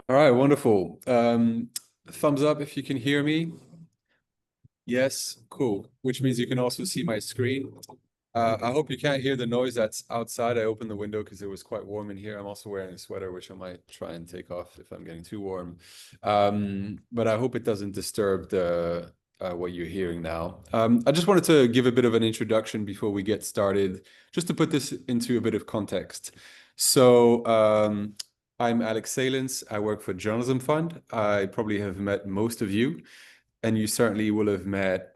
All right, wonderful. Thumbs up if you can hear me. Yes, cool. Which means you can also see my screen. I hope you can't hear the noise that's outside. I opened the window because it was quite warm in here. I'm also wearing a sweater, which I might try and take off if I'm getting too warm. But I hope it doesn't disturb the what you're hearing now. I just wanted to give a bit of an introduction before we get started, just to put this into a bit of context. So, I'm Alec Saelens. I work for Journalism Fund. I probably have met most of you, and you certainly will have met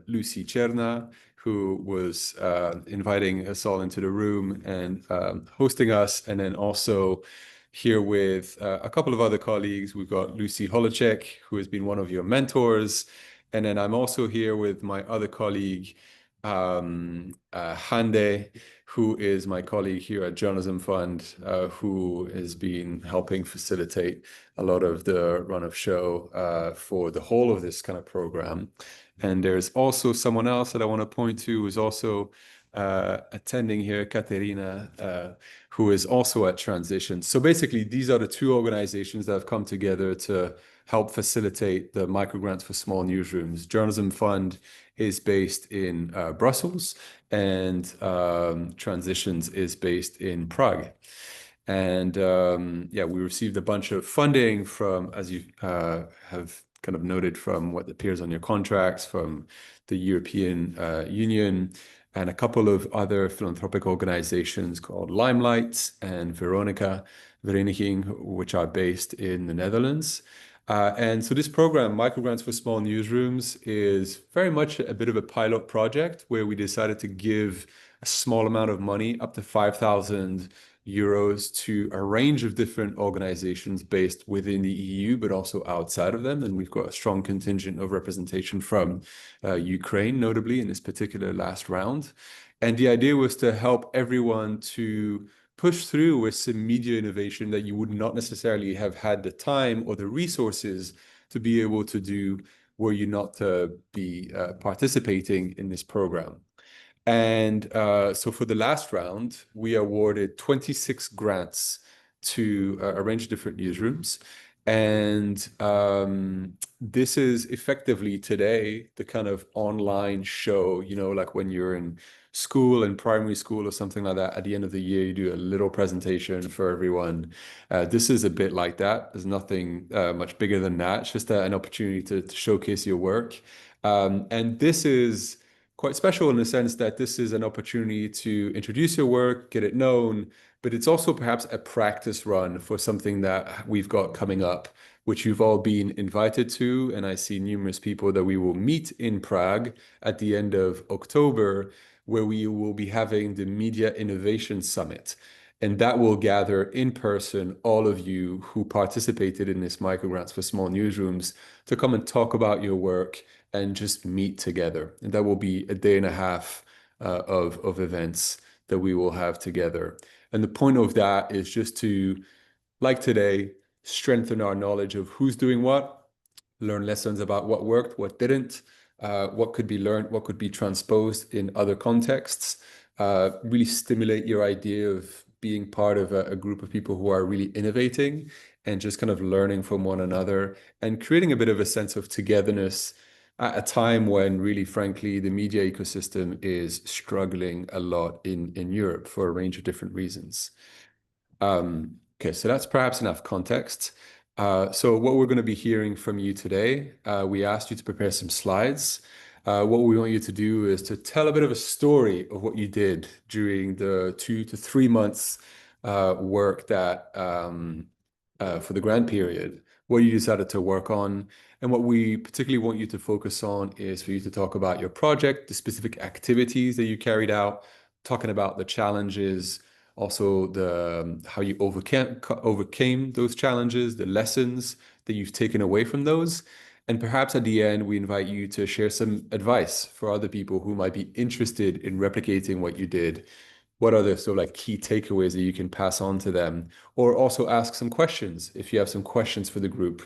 Lucy Cherna, who was inviting us all into the room and hosting us, and then also here with a couple of other colleagues. We've got Lucy Holacek, who has been one of your mentors, and then I'm also here with my other colleague, Hande, who is my colleague here at Journalism Fund, who has been helping facilitate a lot of the run of show for the whole of this kind of program. And there's also someone else that I want to point to who's also attending here, Katerina, who is also at Transition. So basically, these are the two organizations that have come together to help facilitate the microgrants for small newsrooms. Journalism Fund is based in Brussels, and Transitions is based in Prague. And yeah, we received a bunch of funding from, as you have kind of noted, from what appears on your contracts, from the European Union, and a couple of other philanthropic organizations called Limelight and Vereniging, which are based in the Netherlands. And so this program, Microgrants for Small Newsrooms, is very much a bit of a pilot project where we decided to give a small amount of money, up to 5,000 euros, to a range of different organizations based within the EU, but also outside of them. And we've got a strong contingent of representation from Ukraine, notably in this particular last round. And the idea was to help everyone to push through with some media innovation that you would not necessarily have had the time or the resources to be able to do were you not to be participating in this program. And so for the last round, we awarded 26 grants to a range of different newsrooms. And this is effectively today the kind of online show, like when you're in school and primary school or something like that. At the end of the year, you do a little presentation for everyone. This is a bit like that. There's nothing much bigger than that. It's just an opportunity to showcase your work. And this is quite special in the sense that this is an opportunity to introduce your work, get it known, but it's also perhaps a practice run for something that we've got coming up, which you've all been invited to. And I see numerous people that we will meet in Prague at the end of October, where we will be having the Media Innovation Summit. And that will gather in person all of you who participated in this microgrants for small newsrooms to come and talk about your work and just meet together. And that will be a day and a half of events that we will have together. And the point of that is just to, like today, strengthen our knowledge of who's doing what, learn lessons about what worked, what didn't, what could be learned, what could be transposed in other contexts, really stimulate your idea of being part of a group of people who are really innovating and just kind of learning from one another and creating a bit of a sense of togetherness at a time when really, frankly, the media ecosystem is struggling a lot in Europe for a range of different reasons. Okay, so that's perhaps enough context. So what we're going to be hearing from you today, we asked you to prepare some slides. What we want you to do is to tell a bit of a story of what you did during the 2 to 3 months work that for the grant period, what you decided to work on. And what we particularly want you to focus on is for you to talk about your project, the specific activities that you carried out, talking about the challenges, also how you overcame those challenges, the lessons that you've taken away from those. And perhaps at the end, we invite you to share some advice for other people who might be interested in replicating what you did. What are the sort of like key takeaways that you can pass on to them? Or also ask some questions if you have some questions for the group.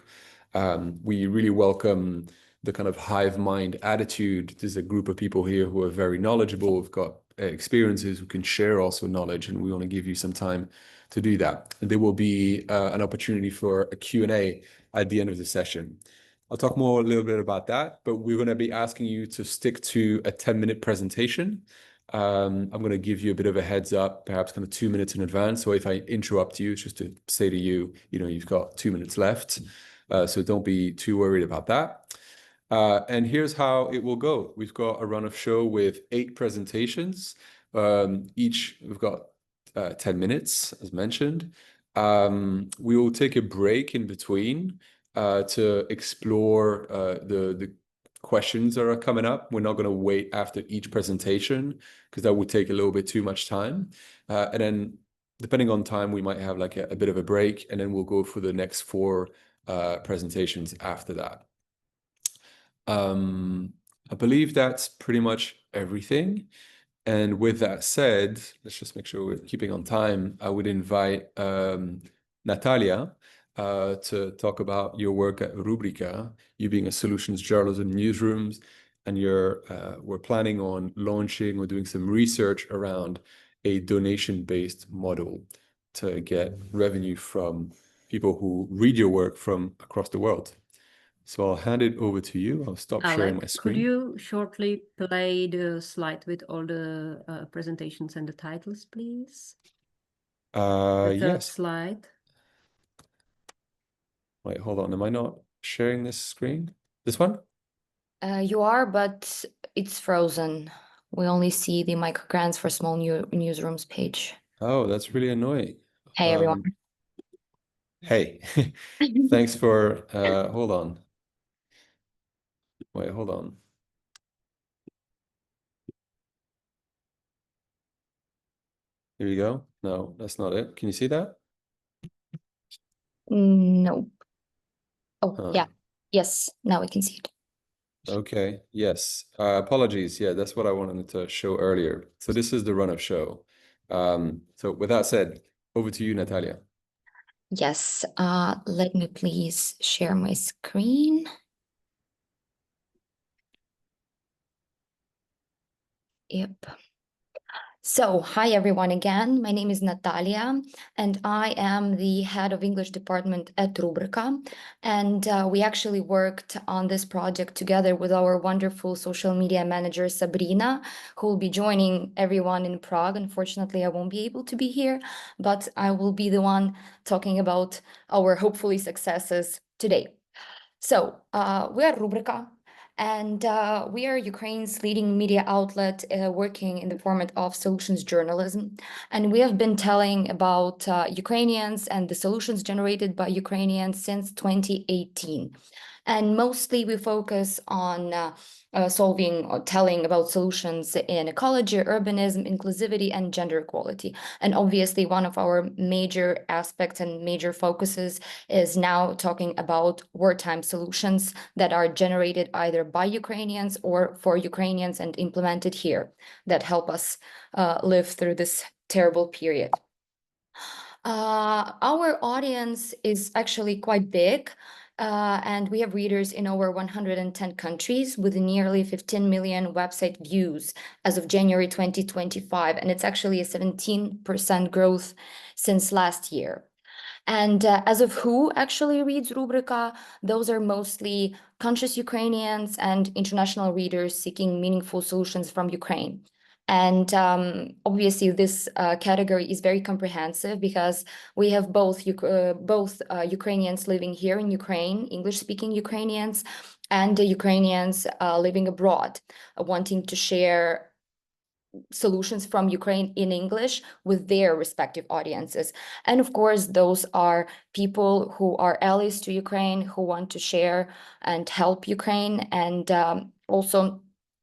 We really welcome the kind of hive mind attitude. There's a group of people here who are very knowledgeable, who've got experiences, who can share also knowledge, and we want to give you some time to do that. And there will be an opportunity for a Q&A at the end of the session. I'll talk more a little bit about that, but we're going to be asking you to stick to a 10-minute presentation. I'm going to give you a bit of a heads up, perhaps kind of 2 minutes in advance. So if I interrupt you, it's just to say to you, you've got 2 minutes left. So don't be too worried about that. And here's how it will go. We've got a run of show with 8 presentations. Each we've got 10 minutes, as mentioned. We will take a break in between to explore the questions that are coming up. We're not going to wait after each presentation because that would take a little bit too much time. And then depending on time, we might have like a bit of a break, and then we'll go for the next 4 presentations after that. I believe that's pretty much everything. And with that said, let's just make sure we're keeping on time. I would invite Nataliia to talk about your work at Rubryka, you being a solutions journalist in newsrooms, and we're planning on launching or doing some research around a donation-based model to get revenue from people who read your work from across the world. So I'll hand it over to you. I'll stop Alec, sharing my screen. could you shortly play the slide with all the presentations and the titles, please? The third Yes. slide. Wait, hold on. Am I not sharing this screen? This one? You are, but it's frozen. We only see the microgrants for small newsrooms page. Oh, that's really annoying. Hey, everyone. Hey, thanks for, hold on. Wait, hold on. Here you go. No, that's not it. Can you see that? Nope. Oh, yeah. Yes, now we can see it. Okay, yes. Apologies. Yeah, that's what I wanted to show earlier. So this is the run of show. So with that said, over to you, Nataliia. Yes, let me please share my screen. Yep. So, hi everyone again. My name is Nataliia, and I am the head of English department at Rubryka. And we actually worked on this project together with our wonderful social media manager, Sabrina, who will be joining everyone in Prague. Unfortunately, I won't be able to be here, but I will be the one talking about our hopefully successes today. So, we are Rubryka. And we are Ukraine's leading media outlet working in the format of solutions journalism. And we have been telling about Ukrainians and the solutions generated by Ukrainians since 2018. And mostly we focus on solving or telling about solutions in ecology, urbanism, inclusivity, and gender equality. And obviously, one of our major aspects and major focuses is now talking about wartime solutions that are generated either by Ukrainians or for Ukrainians and implemented here that help us live through this terrible period. Our audience is actually quite big. And we have readers in over 110 countries with nearly 15 million website views as of January 2025. And it's actually a 17% growth since last year. And as of who actually reads Rubryka, those are mostly conscious Ukrainians and international readers seeking meaningful solutions from Ukraine. And obviously, this category is very comprehensive because we have both Ukrainians living here in Ukraine, English-speaking Ukrainians, and Ukrainians living abroad, wanting to share solutions from Ukraine in English with their respective audiences. And of course, those are people who are allies to Ukraine, who want to share and help Ukraine, and also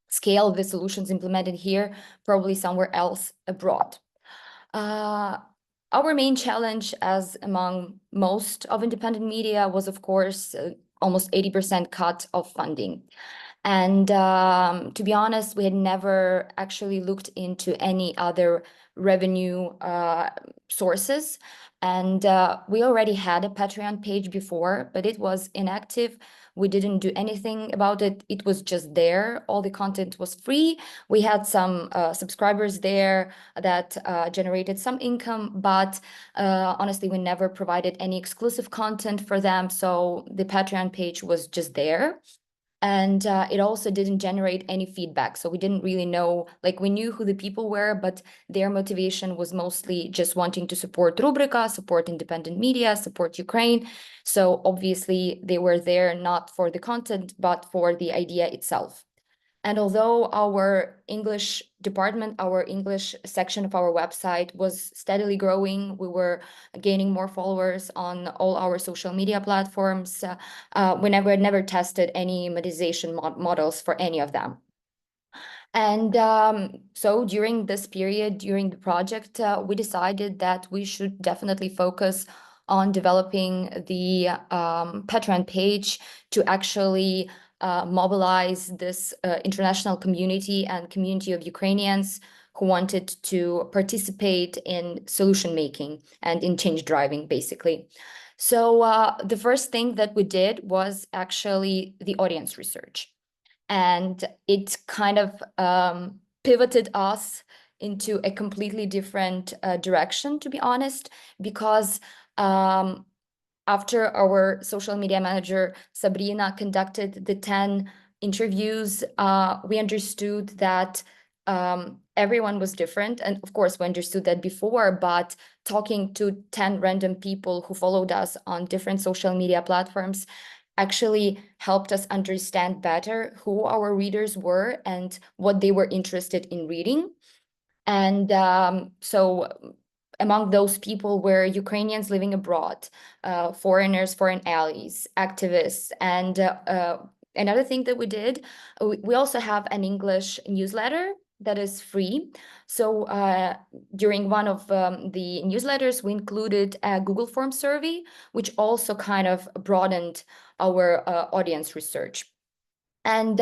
scale the solutions implemented here, probably somewhere else abroad. Our main challenge, as among most of independent media, was, of course, almost 80% cut of funding. And to be honest, we had never actually looked into any other revenue sources. And we already had a Patreon page before, but it was inactive We didn't do anything about it. It was just there. All the content was free. We had some subscribers there that generated some income, but honestly, we never provided any exclusive content for them. So the Patreon page was just there. And it also didn't generate any feedback. So we didn't really know, like we knew who the people were, but their motivation was mostly just wanting to support Rubryka, support independent media, support Ukraine. So obviously they were there not for the content, but for the idea itself. And although our English department, our English section of our website was steadily growing, we were gaining more followers on all our social media platforms. We never tested any monetization models for any of them. And so during this period, during the project, we decided that we should definitely focus on developing the Patreon page to actually mobilize this international community and community of Ukrainians who wanted to participate in solution making and in change driving, basically. So the first thing that we did was actually the audience research. And it kind of pivoted us into a completely different direction, to be honest, because after our social media manager, Sabrina, conducted the 10 interviews, we understood that everyone was different. And of course, we understood that before, but talking to 10 random people who followed us on different social media platforms actually helped us understand better who our readers were and what they were interested in reading. And so among those people were Ukrainians living abroad, foreigners, foreign allies, activists. And another thing that we did, we also have an English newsletter that is free. So during one of the newsletters, we included a Google Form survey, which also kind of broadened our audience research. And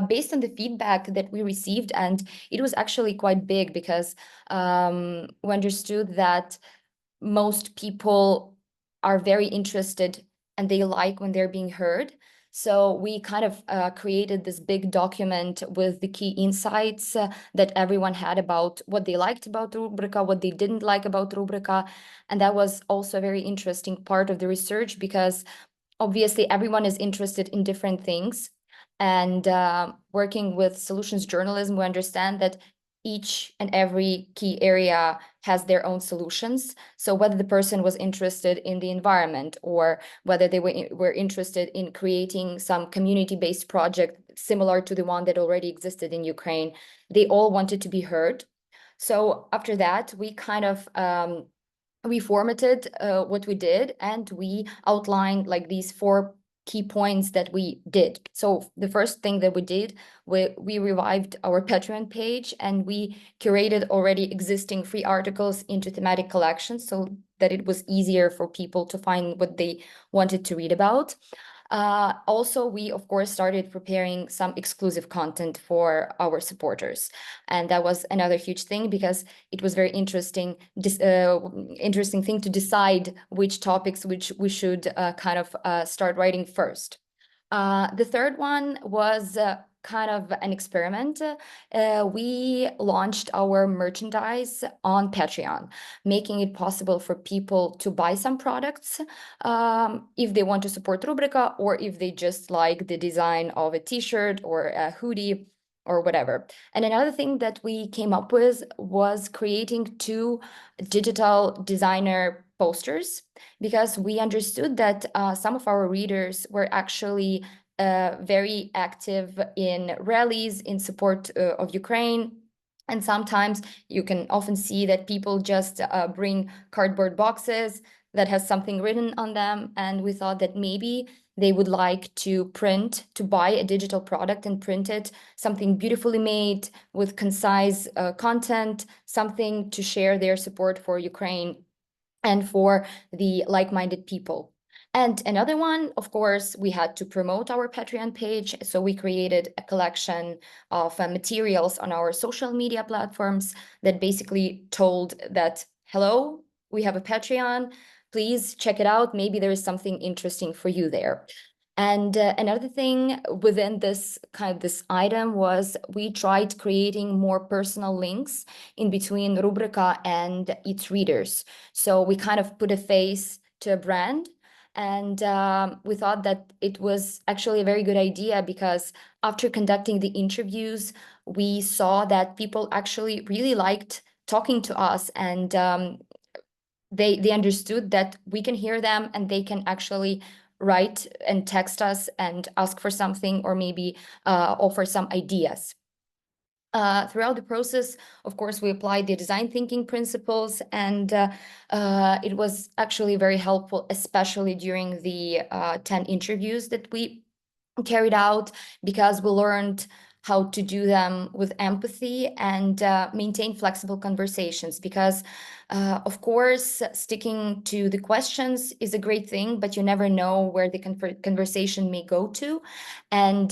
based on the feedback that we received, and it was actually quite big because we understood that most people are very interested and they like when they're being heard. So we kind of created this big document with the key insights that everyone had about what they liked about Rubryka, what they didn't like about Rubryka. And that was also a very interesting part of the research because obviously everyone is interested in different things. And working with solutions journalism, we understand that each and every key area has their own solutions. So whether the person was interested in the environment or whether they were interested in creating some community-based project similar to the one that already existed in Ukraine, they all wanted to be heard. So after that, we kind of reformatted what we did, and we outlined like these 4 key points that we did. So the first thing that we did, we revived our Patreon page, and we curated already existing free articles into thematic collections so that it was easier for people to find what they wanted to read about. Also, we, of course, started preparing some exclusive content for our supporters. And that was another huge thing because it was very interesting thing to decide which topics which we should kind of start writing first. The third one was kind of an experiment. We launched our merchandise on Patreon, making it possible for people to buy some products if they want to support Rubryka, or if they just like the design of a t-shirt or a hoodie or whatever. And another thing that we came up with was creating 2 digital designer posters, because we understood that some of our readers were actually very active in rallies in support of Ukraine. And sometimes you can often see that people just bring cardboard boxes that has something written on them. And we thought that maybe they would like to buy a digital product and print it, something beautifully made with concise content, something to share their support for Ukraine and for the like-minded people. And another one, of course, we had to promote our Patreon page. So we created a collection of materials on our social media platforms that basically told that, hello, we have a Patreon, please check it out. Maybe there is something interesting for you there. And another thing within this item was we tried creating more personal links in between Rubryka and its readers. So we kind of put a face to a brand, and we thought that it was actually a very good idea, because after conducting the interviews, we saw that people actually really liked talking to us, and they understood that we can hear them and they can actually write and text us and ask for something, or maybe offer some ideas. Throughout the process, of course, we applied the design thinking principles, and it was actually very helpful, especially during the 10 interviews that we carried out, because we learned how to do them with empathy and maintain flexible conversations. Because, of course, sticking to the questions is a great thing, but you never know where the conversation may go to. And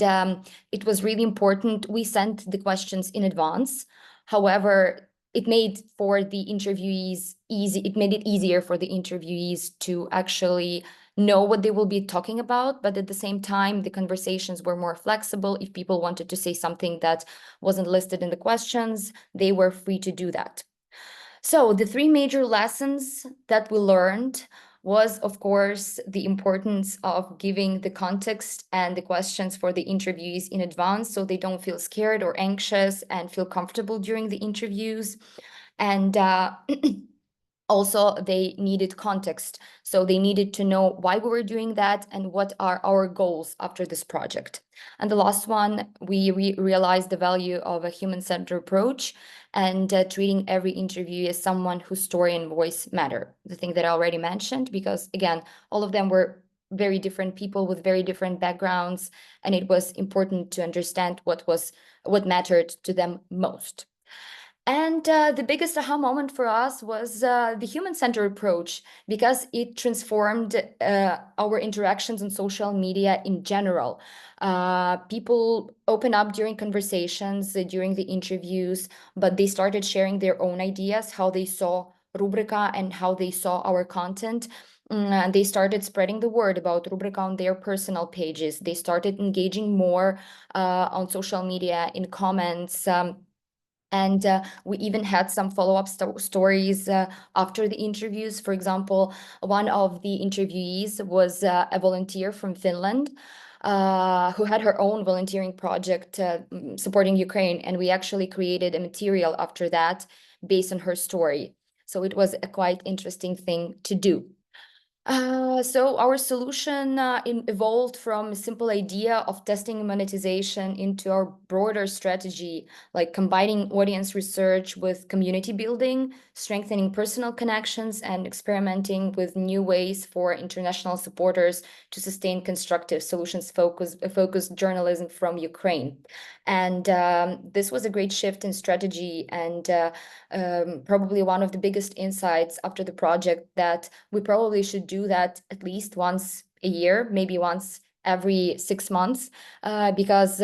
it was really important. We sent the questions in advance. However, it made for the interviewees easy. It made it easier for the interviewees to actually know what they will be talking about, but at the same time, the conversations were more flexible. If people wanted to say something that wasn't listed in the questions, they were free to do that. So the three major lessons that we learned was, of course, the importance of giving the context and the questions for the interviewees in advance, so they don't feel scared or anxious and feel comfortable during the interviews. And also, they needed context. So they needed to know why we were doing that and what are our goals after this project. And the last one, we realized the value of a human-centered approach, and treating every interview as someone whose story and voice matter. The thing that I already mentioned, because again, all of them were very different people with very different backgrounds, and it was important to understand what mattered to them most. And the biggest aha moment for us was the human-centered approach, because it transformed our interactions on social media in general. People open up during conversations, during the interviews, but they started sharing their own ideas, how they saw Rubryka and how they saw our content. They started spreading the word about Rubryka on their personal pages. They started engaging more on social media, in comments. And we even had some follow-up stories after the interviews. For example, one of the interviewees was a volunteer from Finland who had her own volunteering project supporting Ukraine. And we actually created a material after that based on her story. So it was a quite interesting thing to do. So our solution evolved from a simple idea of testing monetization into our broader strategy, like combining audience research with community building, strengthening personal connections, and experimenting with new ways for international supporters to sustain constructive solutions-focused journalism from Ukraine. And this was a great shift in strategy, and probably one of the biggest insights after the project, that we probably should do that at least once a year, maybe once every 6 months, because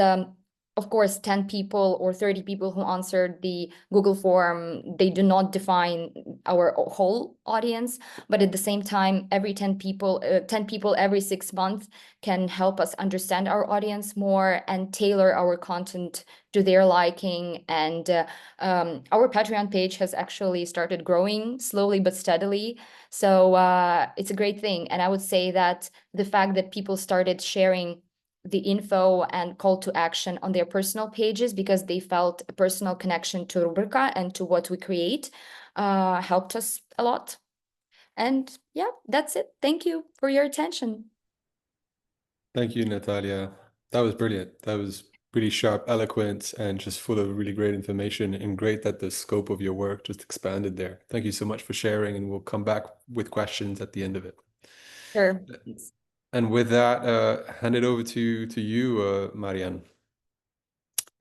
of course, 10 people or 30 people who answered the Google form, they do not define our whole audience, but at the same time, every 10 people every 6 months can help us understand our audience more and tailor our content to their liking. And our Patreon page has actually started growing slowly but steadily. So it's a great thing. And I would say that the fact that people started sharing the info and call to action on their personal pages because they felt a personal connection to Rubryka and to what we create helped us a lot. And yeah, that's it. Thank you for your attention. Thank you, Nataliia. That was brilliant. That was really sharp, eloquent, and just full of really great information, and great that the scope of your work just expanded there. Thank you so much for sharing, and we'll come back with questions at the end of it. Sure. And with that, hand it over to you, Marian.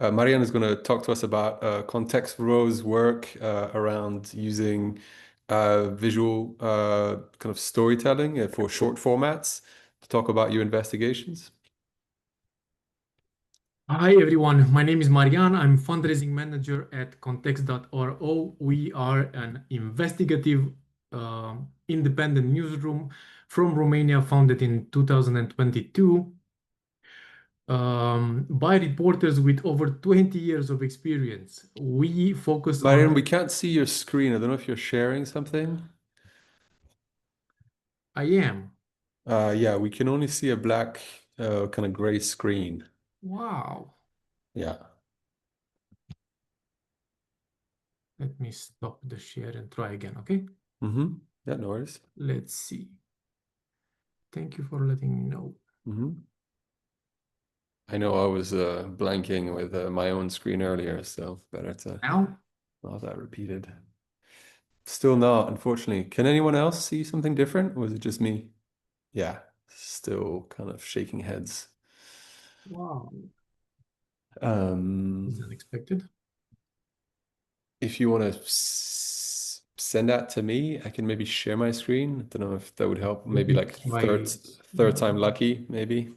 Marian is going to talk to us about Context.ro's work around using visual kind of storytelling for short formats to talk about your investigations. Hi everyone, my name is Marian. I'm fundraising manager at Context.ro. We are an investigative independent newsroom from Romania, founded in 2022. by reporters with over 20 years of experience. We focus Marian, on... we can't see your screen. I don't know if you're sharing something. I am. Yeah, we can only see a black, kind of gray screen. Wow. Yeah. Let me stop the share and try again, okay? Mm-hmm. Yeah, no worries. Let's see. Thank you for letting me know. Mm-hmm. I know I was blanking with my own screen earlier, so better to Now? not have that repeated. Still not, unfortunately. Can anyone else see something different, or is it just me? Yeah, still kind of shaking heads. Wow. It's unexpected. If you want to send that to me, I can maybe share my screen. I don't know if that would help. Maybe me like try- third time lucky, maybe.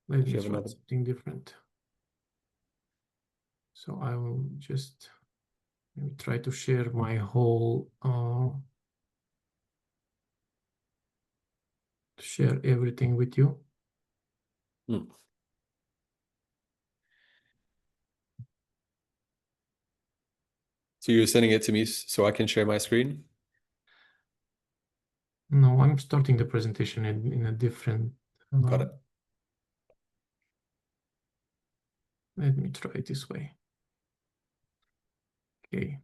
Let If me you have try another. something different. So I will just maybe try to share my whole share everything with you. So you're sending it to me so I can share my screen? No, I'm starting the presentation in a different... Got it. Let me try it this way. Okay.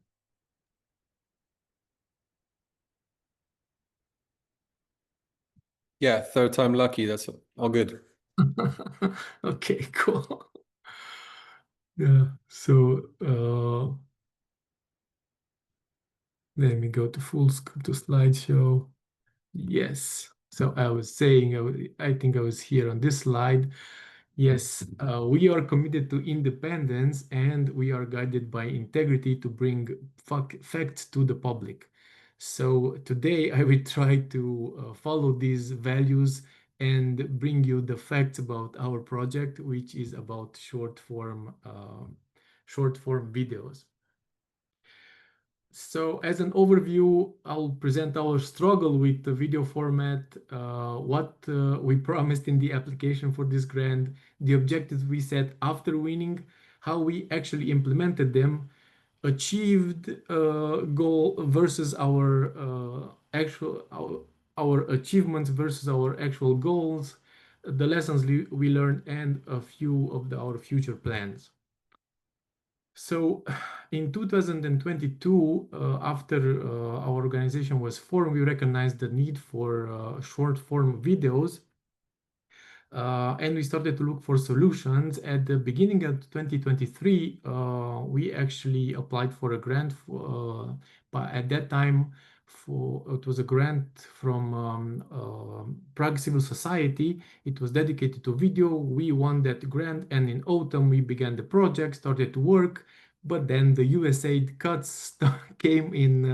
Yeah, third time lucky. That's all good. Okay, cool. Yeah, so let me go to full scope to slideshow. Yes, so I was saying, I think I was here on this slide. Yes, we are committed to independence and we are guided by integrity to bring facts to the public. So today I will try to follow these values and bring you the facts about our project, which is about short form videos. So as an overview, I'll present our struggle with the video format, what we promised in the application for this grant, the objectives we set after winning, how we actually implemented them, achieved goal versus our our achievements versus our actual goals, the lessons we learned, and a few of our future plans. So in 2022, after our organization was formed, we recognized the need for short form videos. And we started to look for solutions. At the beginning of 2023, we actually applied for a grant, but at that time, it was a grant from Prague Civil Society. It was dedicated to video. We won that grant, and in autumn we began the project, started to work. But then the USAID cuts came in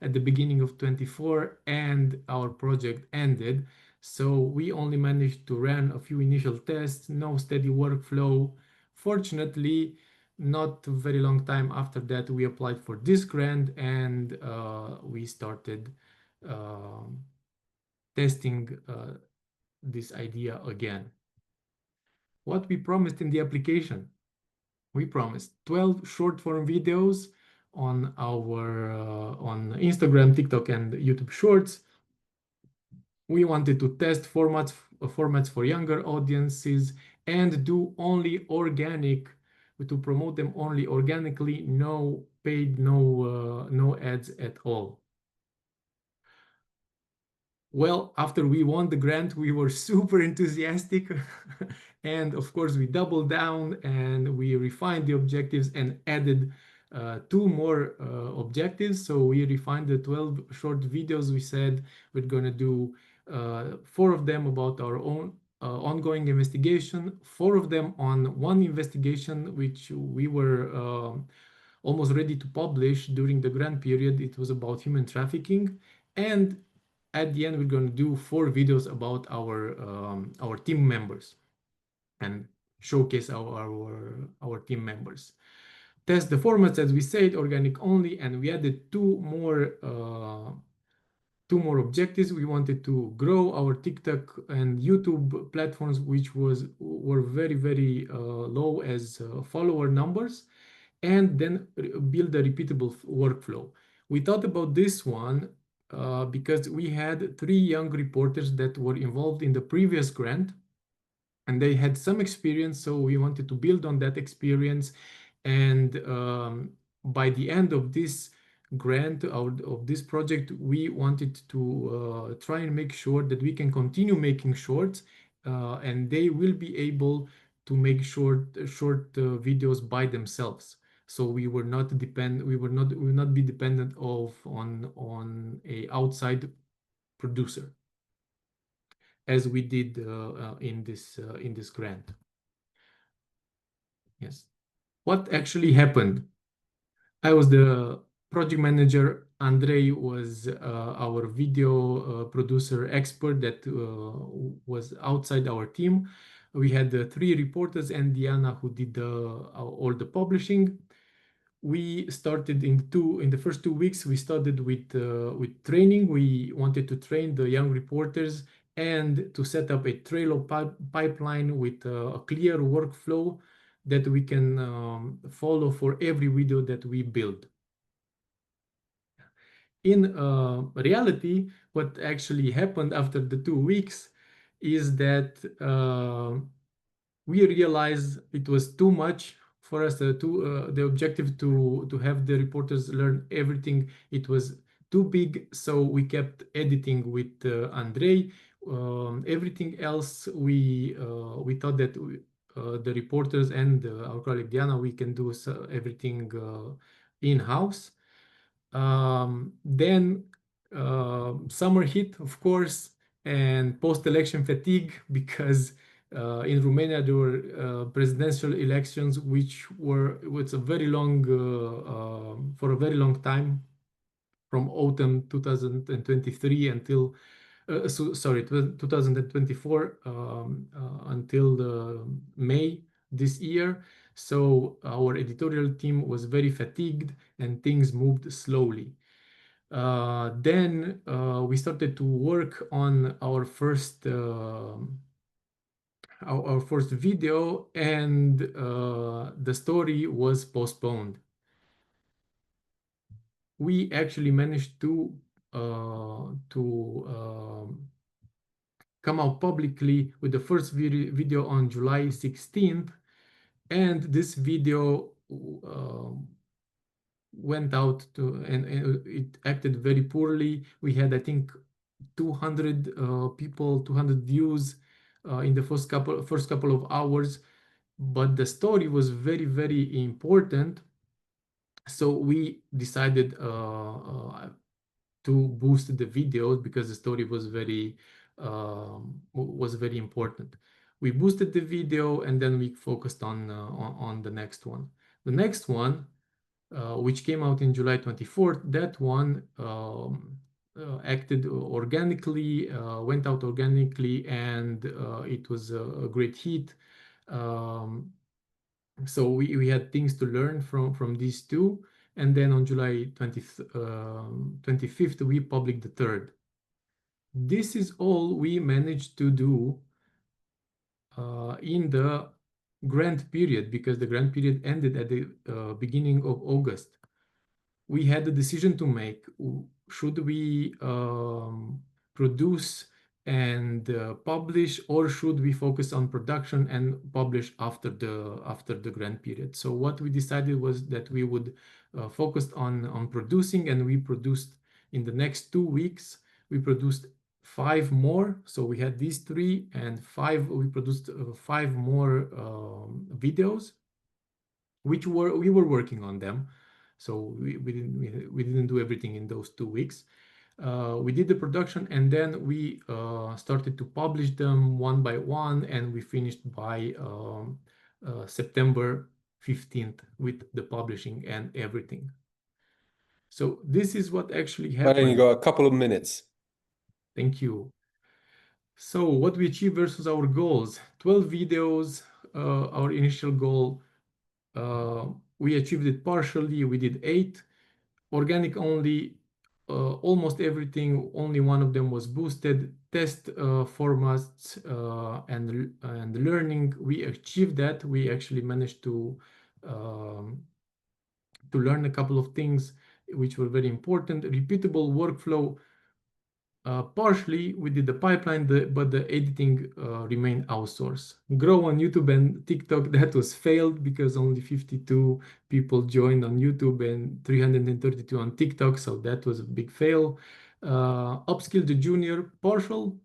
at the beginning of 24, and our project ended. So we only managed to run a few initial tests, no steady workflow. Fortunately, not a very long time after that, we applied for this grant and we started testing this idea again. What we promised in the application? We promised 12 short form videos on our on Instagram, TikTok, and YouTube Shorts. We wanted to test formats for younger audiences and do only organic, to promote them only organically, no paid, no ads at all. Well, after we won the grant, we were super enthusiastic. And of course, we doubled down and we refined the objectives and added 2 more objectives. So we refined the 12 short videos. We said we're going to do 4 of them about our own ongoing investigation, 4 of them on one investigation, which we were almost ready to publish during the grant period. It was about human trafficking. And at the end, we're going to do 4 videos about our team members and showcase our team members. Test the formats, as we said, organic only, and we added 2 more two more objectives. We wanted to grow our TikTok and YouTube platforms, which were very, very low as follower numbers, and then build a repeatable workflow. We thought about this one because we had 3 young reporters that were involved in the previous grant, and they had some experience, so we wanted to build on that experience. And by the end of this grant, of this project, we wanted to try and make sure that we can continue making shorts, and they will be able to make short videos by themselves. So we will not be dependent on a outside producer, as we did in this grant. Yes. What actually happened? I was the project manager. Andrei was our video producer expert that was outside our team. We had 3 reporters and Diana, who did all the publishing. We started in the first 2 weeks. We started with training. We wanted to train the young reporters and to set up a Trello pipeline with a clear workflow that we can follow for every video that we build. In reality, what actually happened after the 2 weeks is that we realized it was too much for us, the objective to have the reporters learn everything. It was too big, so we kept editing with Andrei. Everything else, we thought that the reporters and our colleague Diana, we can do everything in-house. Then summer hit, of course, and post-election fatigue, because in Romania there were presidential elections, which was a very long for a very long time, from autumn 2023 until 2024 until May this year. So our editorial team was very fatigued and things moved slowly. Then we started to work on our first video, and the story was postponed. We actually managed to come out publicly with the first video on July 16th, and this video went out and it acted very poorly. We had, I think, 200 people, 200 views in the first couple of hours, but the story was very, very important. So we decided to boost the videos because the story was very important. We boosted the video, and then we focused on the next one. The next one, which came out in July 24th, that one acted organically, went out organically, and it was a great hit. So we had things to learn from these two. And then on July 25th, we published the third. This is all we managed to do in the grant period, because the grant period ended at the beginning of August. We had a decision to make. Should we produce and publish, or should we focus on production and publish after the grant period? So what we decided was that we would focus on producing, and we produced in the next 2 weeks. We produced 5 more. So we had these 3 and 5. We produced 5 more videos, which we were working on them. So we didn't do everything in those 2 weeks. We did the production, and then we started to publish them one by one, and we finished by September 15th with the publishing and everything. So this is what actually happened. Marian, you got a couple of minutes. Thank you. So what we achieved versus our goals: 12 videos, our initial goal. We achieved it partially. We did 8. Organic only, almost everything. Only one of them was boosted. Test formats and learning. We achieved that. We actually managed to learn a couple of things which were very important. Repeatable workflow. Partially we did the pipeline, but the editing remained outsourced. Grow on YouTube and TikTok, that was failed because only 52 people joined on YouTube and 332 on TikTok, so that was a big fail. Upskill the junior, partial,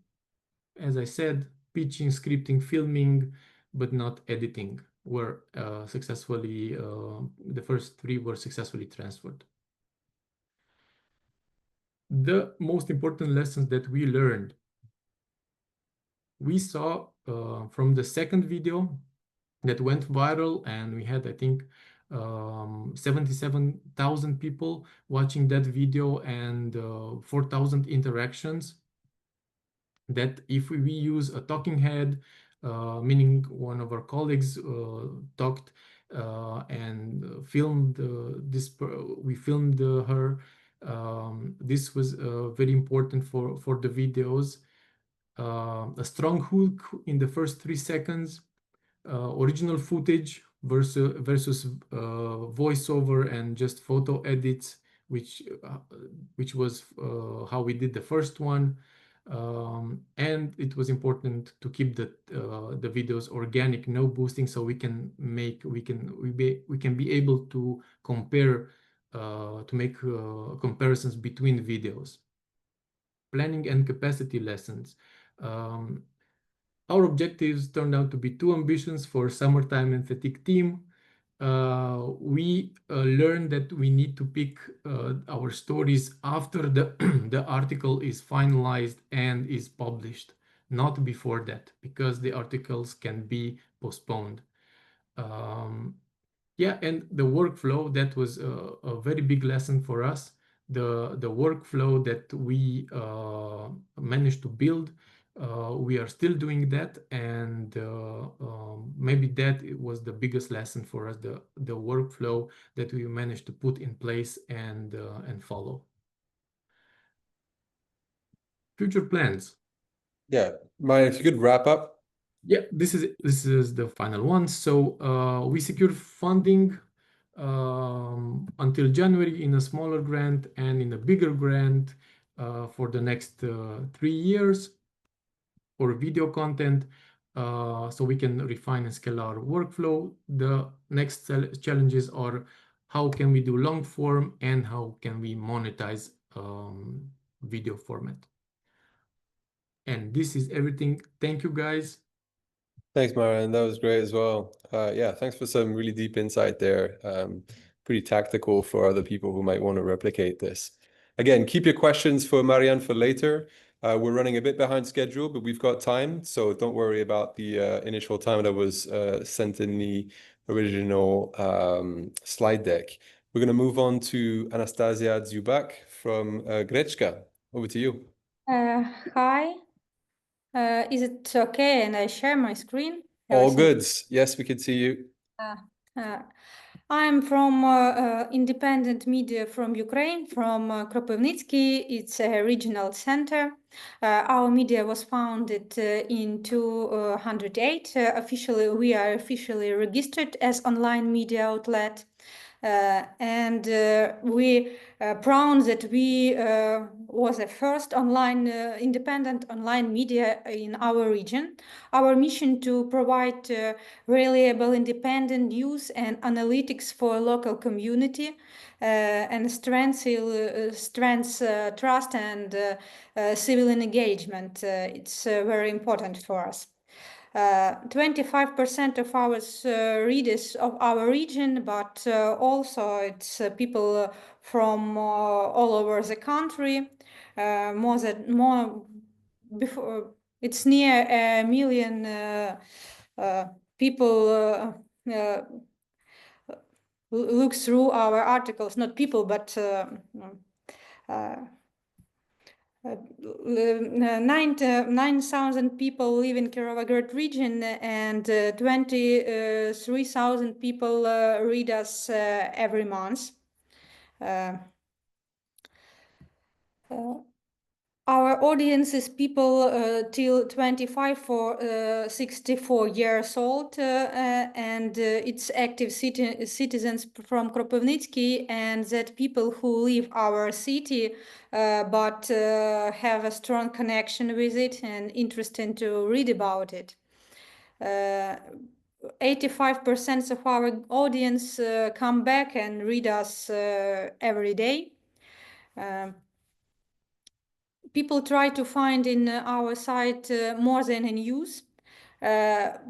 as I said, pitching, scripting, filming, but not editing were successfully, the first 3 were successfully transferred. The most important lessons that we learned. We saw from the second video that went viral, and we had, I think, 77,000 people watching that video and 4,000 interactions, that if we use a talking head, meaning one of our colleagues talked and filmed we filmed her. This was very important for the videos. A strong hook in the first 3 seconds, original footage versus voiceover and just photo edits, which was how we did the first one. And it was important to keep the videos organic, no boosting, so we can be able to compare, to make comparisons between videos. Planning and capacity lessons. Our objectives turned out to be too ambitious for summertime and fatigue team. We learned that we need to pick our stories after the article is finalized and is published, not before that, because the articles can be postponed. Yeah, and the workflow, that was a very big lesson for us. The workflow that we managed to build, we are still doing that, and maybe that was the biggest lesson for us, the workflow that we managed to put in place and follow. Future plans. Yeah, Marian, if you could wrap up. Yeah, this is the final one. So we secured funding until January in a smaller grant and in a bigger grant for the next 3 years for video content, so we can refine and scale our workflow. The next challenges are how can we do long form and how can we monetize video format. And this is everything. Thank you, guys. Thanks, Marian. That was great as well. Yeah, thanks for some really deep insight there. Pretty tactical for other people who might want to replicate this. Again, keep your questions for Marian for later. We're running a bit behind schedule, but we've got time, so don't worry about the initial time that was sent in the original slide deck. We're going to move on to Anastasia Zubak from Grečka. Over to you. Hi. Is it okay? And I share my screen? All good. Yes, we can see you. I'm from independent media from Ukraine, from Kropivnitsky. It's a regional center. Our media was founded in 2008. We are officially registered as online media outlet. And we proud that we was the first online independent online media in our region. Our mission to provide reliable independent news and analytics for local community and strengths trust and civil engagement. It's very important for us. 25% of our readers of our region, but also it's people from all over the country. It's near 1 million people look through our articles. Not people, but 9,000 people live in Kirovograd region, and 23,000 people read us every month. Our audience is people till 25 for 64 years old, and it's active citizens from Kropyvnytsky, and that people who leave our city but have a strong connection with it and interested to read about it. 85% of our audience come back and read us every day. People try to find in our site more than a news,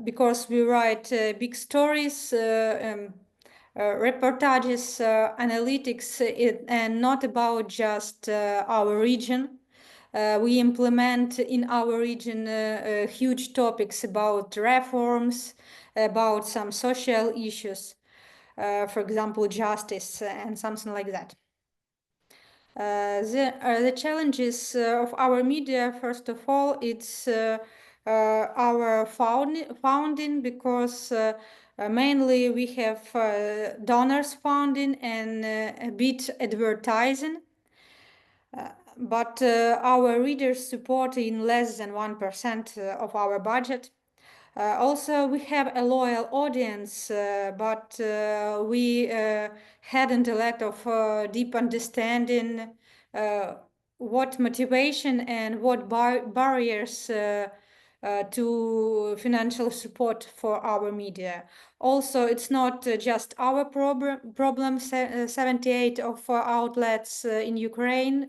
because we write big stories, reportages, analytics, and not about just our region. We implement in our region huge topics about reforms, about some social issues, for example, justice and something like that. The challenges of our media, first of all, it's our founding, because mainly we have donors funding and a bit advertising, but our readers support in less than 1% of our budget. Also, we have a loyal audience, but we hadn't a lot of deep understanding what motivation and what barriers to financial support for our media. Also, it's not just our problem. 78 of outlets in Ukraine,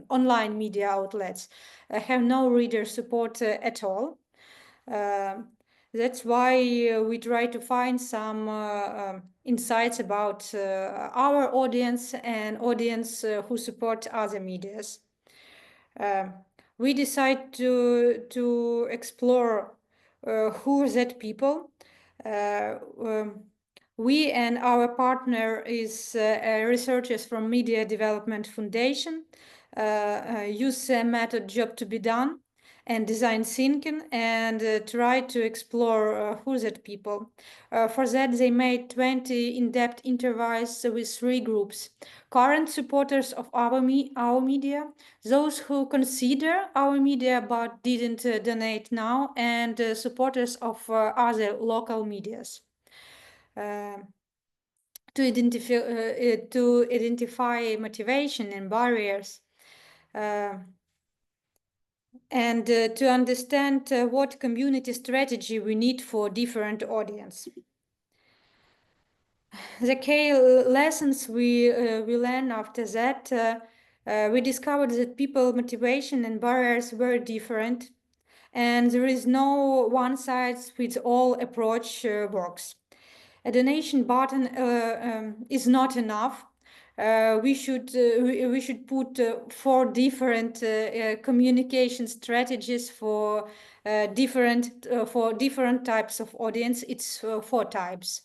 online media outlets, have no reader support at all. That's why we try to find some insights about our audience and audience who support other medias. We decide to explore who are that people. We and our partner is researchers from Media Development Foundation use a method Job to be done and design thinking, and try to explore who that people. For that, they made 20 in-depth interviews with 3 groups: current supporters of our media, those who consider our media but didn't donate now, and supporters of other local medias. To identify motivation and barriers, and to understand what community strategy we need for different audience. The key lessons we learned after that, we discovered that people motivation and barriers were different, and there is no one-size-fits-all approach works. A donation button is not enough. We should put 4 different communication strategies for different types of audience. It's 4 types.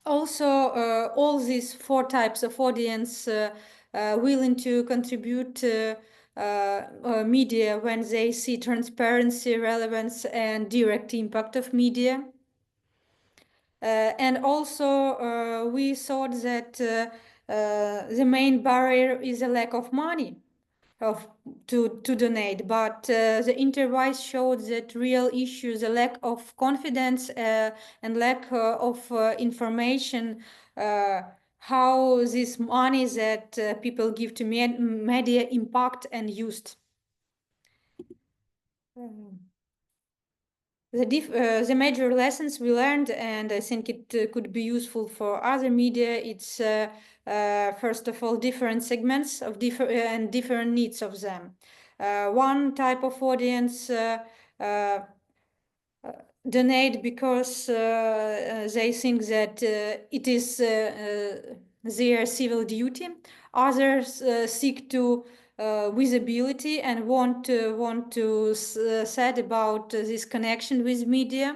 Also, all these 4 types of audience willing to contribute media when they see transparency, relevance, and direct impact of media. And also, we thought that the main barrier is a lack of money to donate, but the interviews showed that real issues, a lack of confidence and lack of information, how this money that people give to media impact and used. The major lessons we learned, and I think it could be useful for other media, it's first of all different segments of different needs of them. One type of audience donate because they think that it is their civil duty. Others seek to visibility and want to say about this connection with media.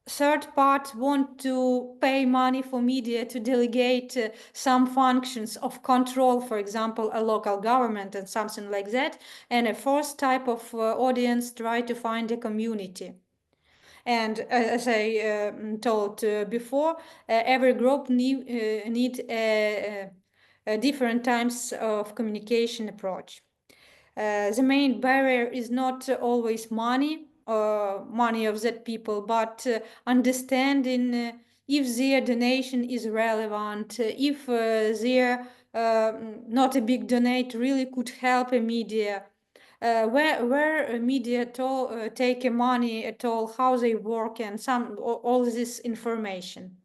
Third part want to pay money for media to delegate some functions of control, for example, a local government and something like that. And a fourth type of audience try to find a community. And as I told before, every group need different types of communication approach. The main barrier is not always money of that people, but understanding if their donation is relevant, if their not a big donate really could help a media, where a media take money at all, how they work, and all this information.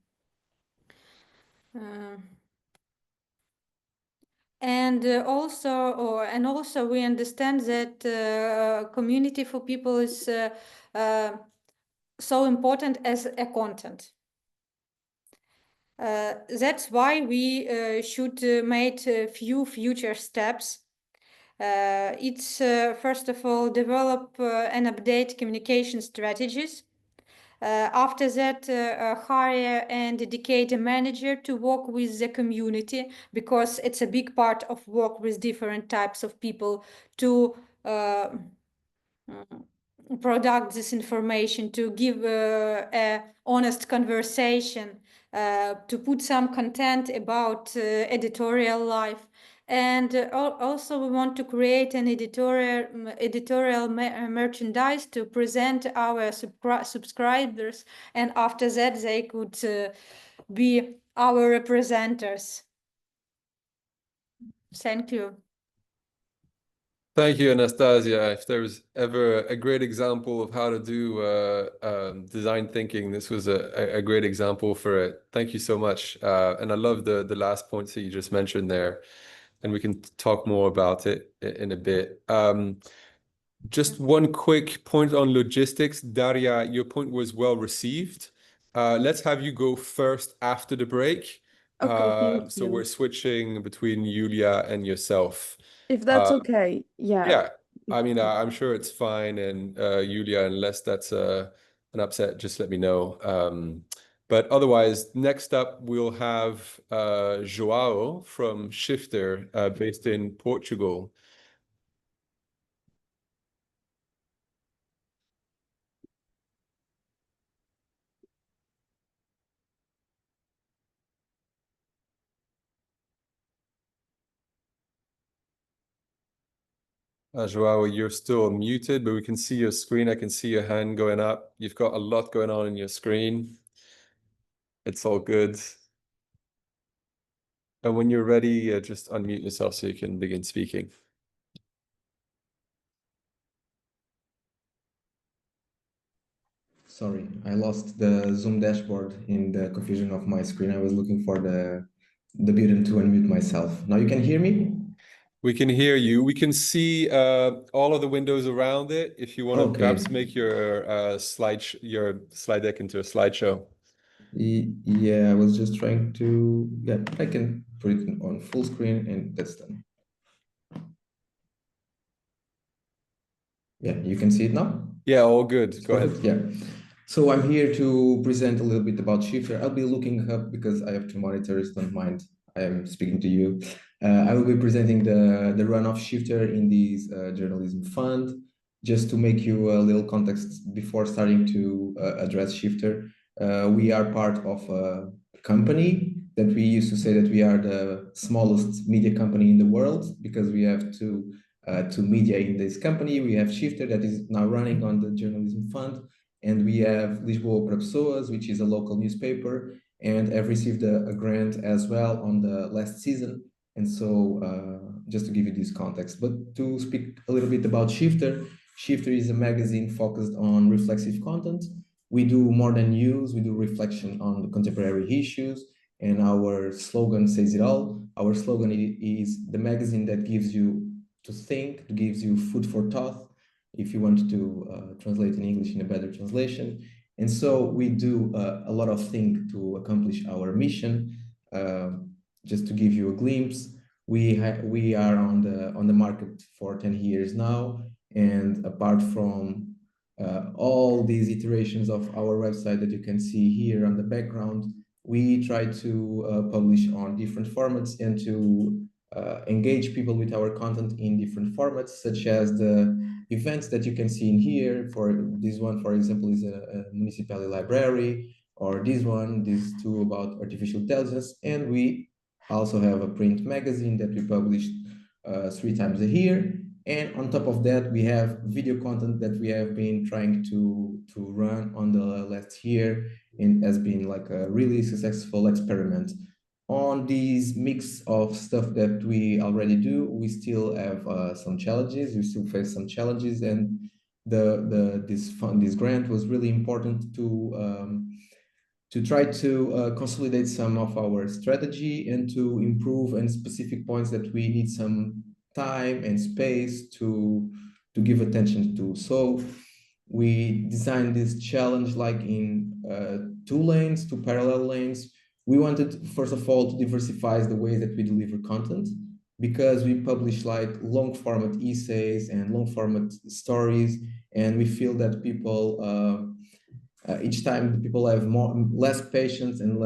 And also we understand that community for people is so important as a content. That's why we should make a few future steps. It's first of all develop and update communication strategies. After that, hire and dedicate a manager to work with the community, because it's a big part of work with different types of people to product this information, to give a honest conversation, to put some content about editorial life. And also we want to create an editorial merchandise to present our subscribers, and after that they could be our representatives. Thank you. Thank you, Anastasia. If there was ever a great example of how to do design thinking, this was a great example for it. Thank you so much. And I love the last points that you just mentioned there, and we can talk more about it in a bit. Just one quick point on logistics. Daria, your point was well received. Let's have you go first after the break. Okay, thank so you. we're switching between Yulia and yourself. If that's okay, yeah. Yeah, I mean, I'm sure it's fine. And Yulia, unless that's an upset, just let me know. But otherwise, next up, we'll have João from Shifter, based in Portugal. João, you're still muted, but we can see your screen. I can see your hand going up. You've got a lot going on in your screen. It's all good. And when you're ready, just unmute yourself so you can begin speaking. Sorry, I lost the Zoom dashboard in the confusion of my screen. I was looking for the button to unmute myself. Now you can hear me? We can hear you. We can see all of the windows around it. If you want to perhaps make your slide deck into a slideshow. Yeah, I was just trying to, yeah, I can put it on full screen and that's done. Yeah, you can see it now? Yeah, all good. Go ahead. Yeah. So I'm here to present a little bit about Shifter. I'll be looking up because I have two monitors, don't mind. I am speaking to you. I will be presenting the run of Shifter in this journalism fund. Just to make you a little context before starting to address Shifter, we are part of a company that we used to say that we are the smallest media company in the world, because we have two media in this company. We have Shifter that is now running on the journalism fund, and we have Lisboa para Pessoas, which is a local newspaper, and have received a grant as well on the last season. And so just to give you this context, but to speak a little bit about Shifter, Shifter is a magazine focused on reflexive content. We do more than news, we do reflection on the contemporary issues, and our slogan says it all. Our slogan is the magazine that gives you to think, gives you food for thought, if you want to translate in English in a better translation. And so we do a lot of things to accomplish our mission. Just to give you a glimpse, we are on the market for 10 years now, and apart from all these iterations of our website that you can see here on the background, we try to publish on different formats and to engage people with our content in different formats, such as the events that you can see in here. For this one, for example, is a municipality library, or these two about artificial intelligence. And we also have a print magazine that we publish 3 times a year. And on top of that, we have video content that we have been trying to run on the last year, and has been like a really successful experiment. On this mix of stuff that we already do, we still have some challenges. We still face some challenges, and this grant was really important to try to consolidate some of our strategy and to improve on specific points that we need some time and space to give attention to. So we designed this challenge like in 2 parallel lanes. We wanted, first of all, to diversify the way that we deliver content, because we publish like long format essays and long format stories, and we feel that people each time people have less patience and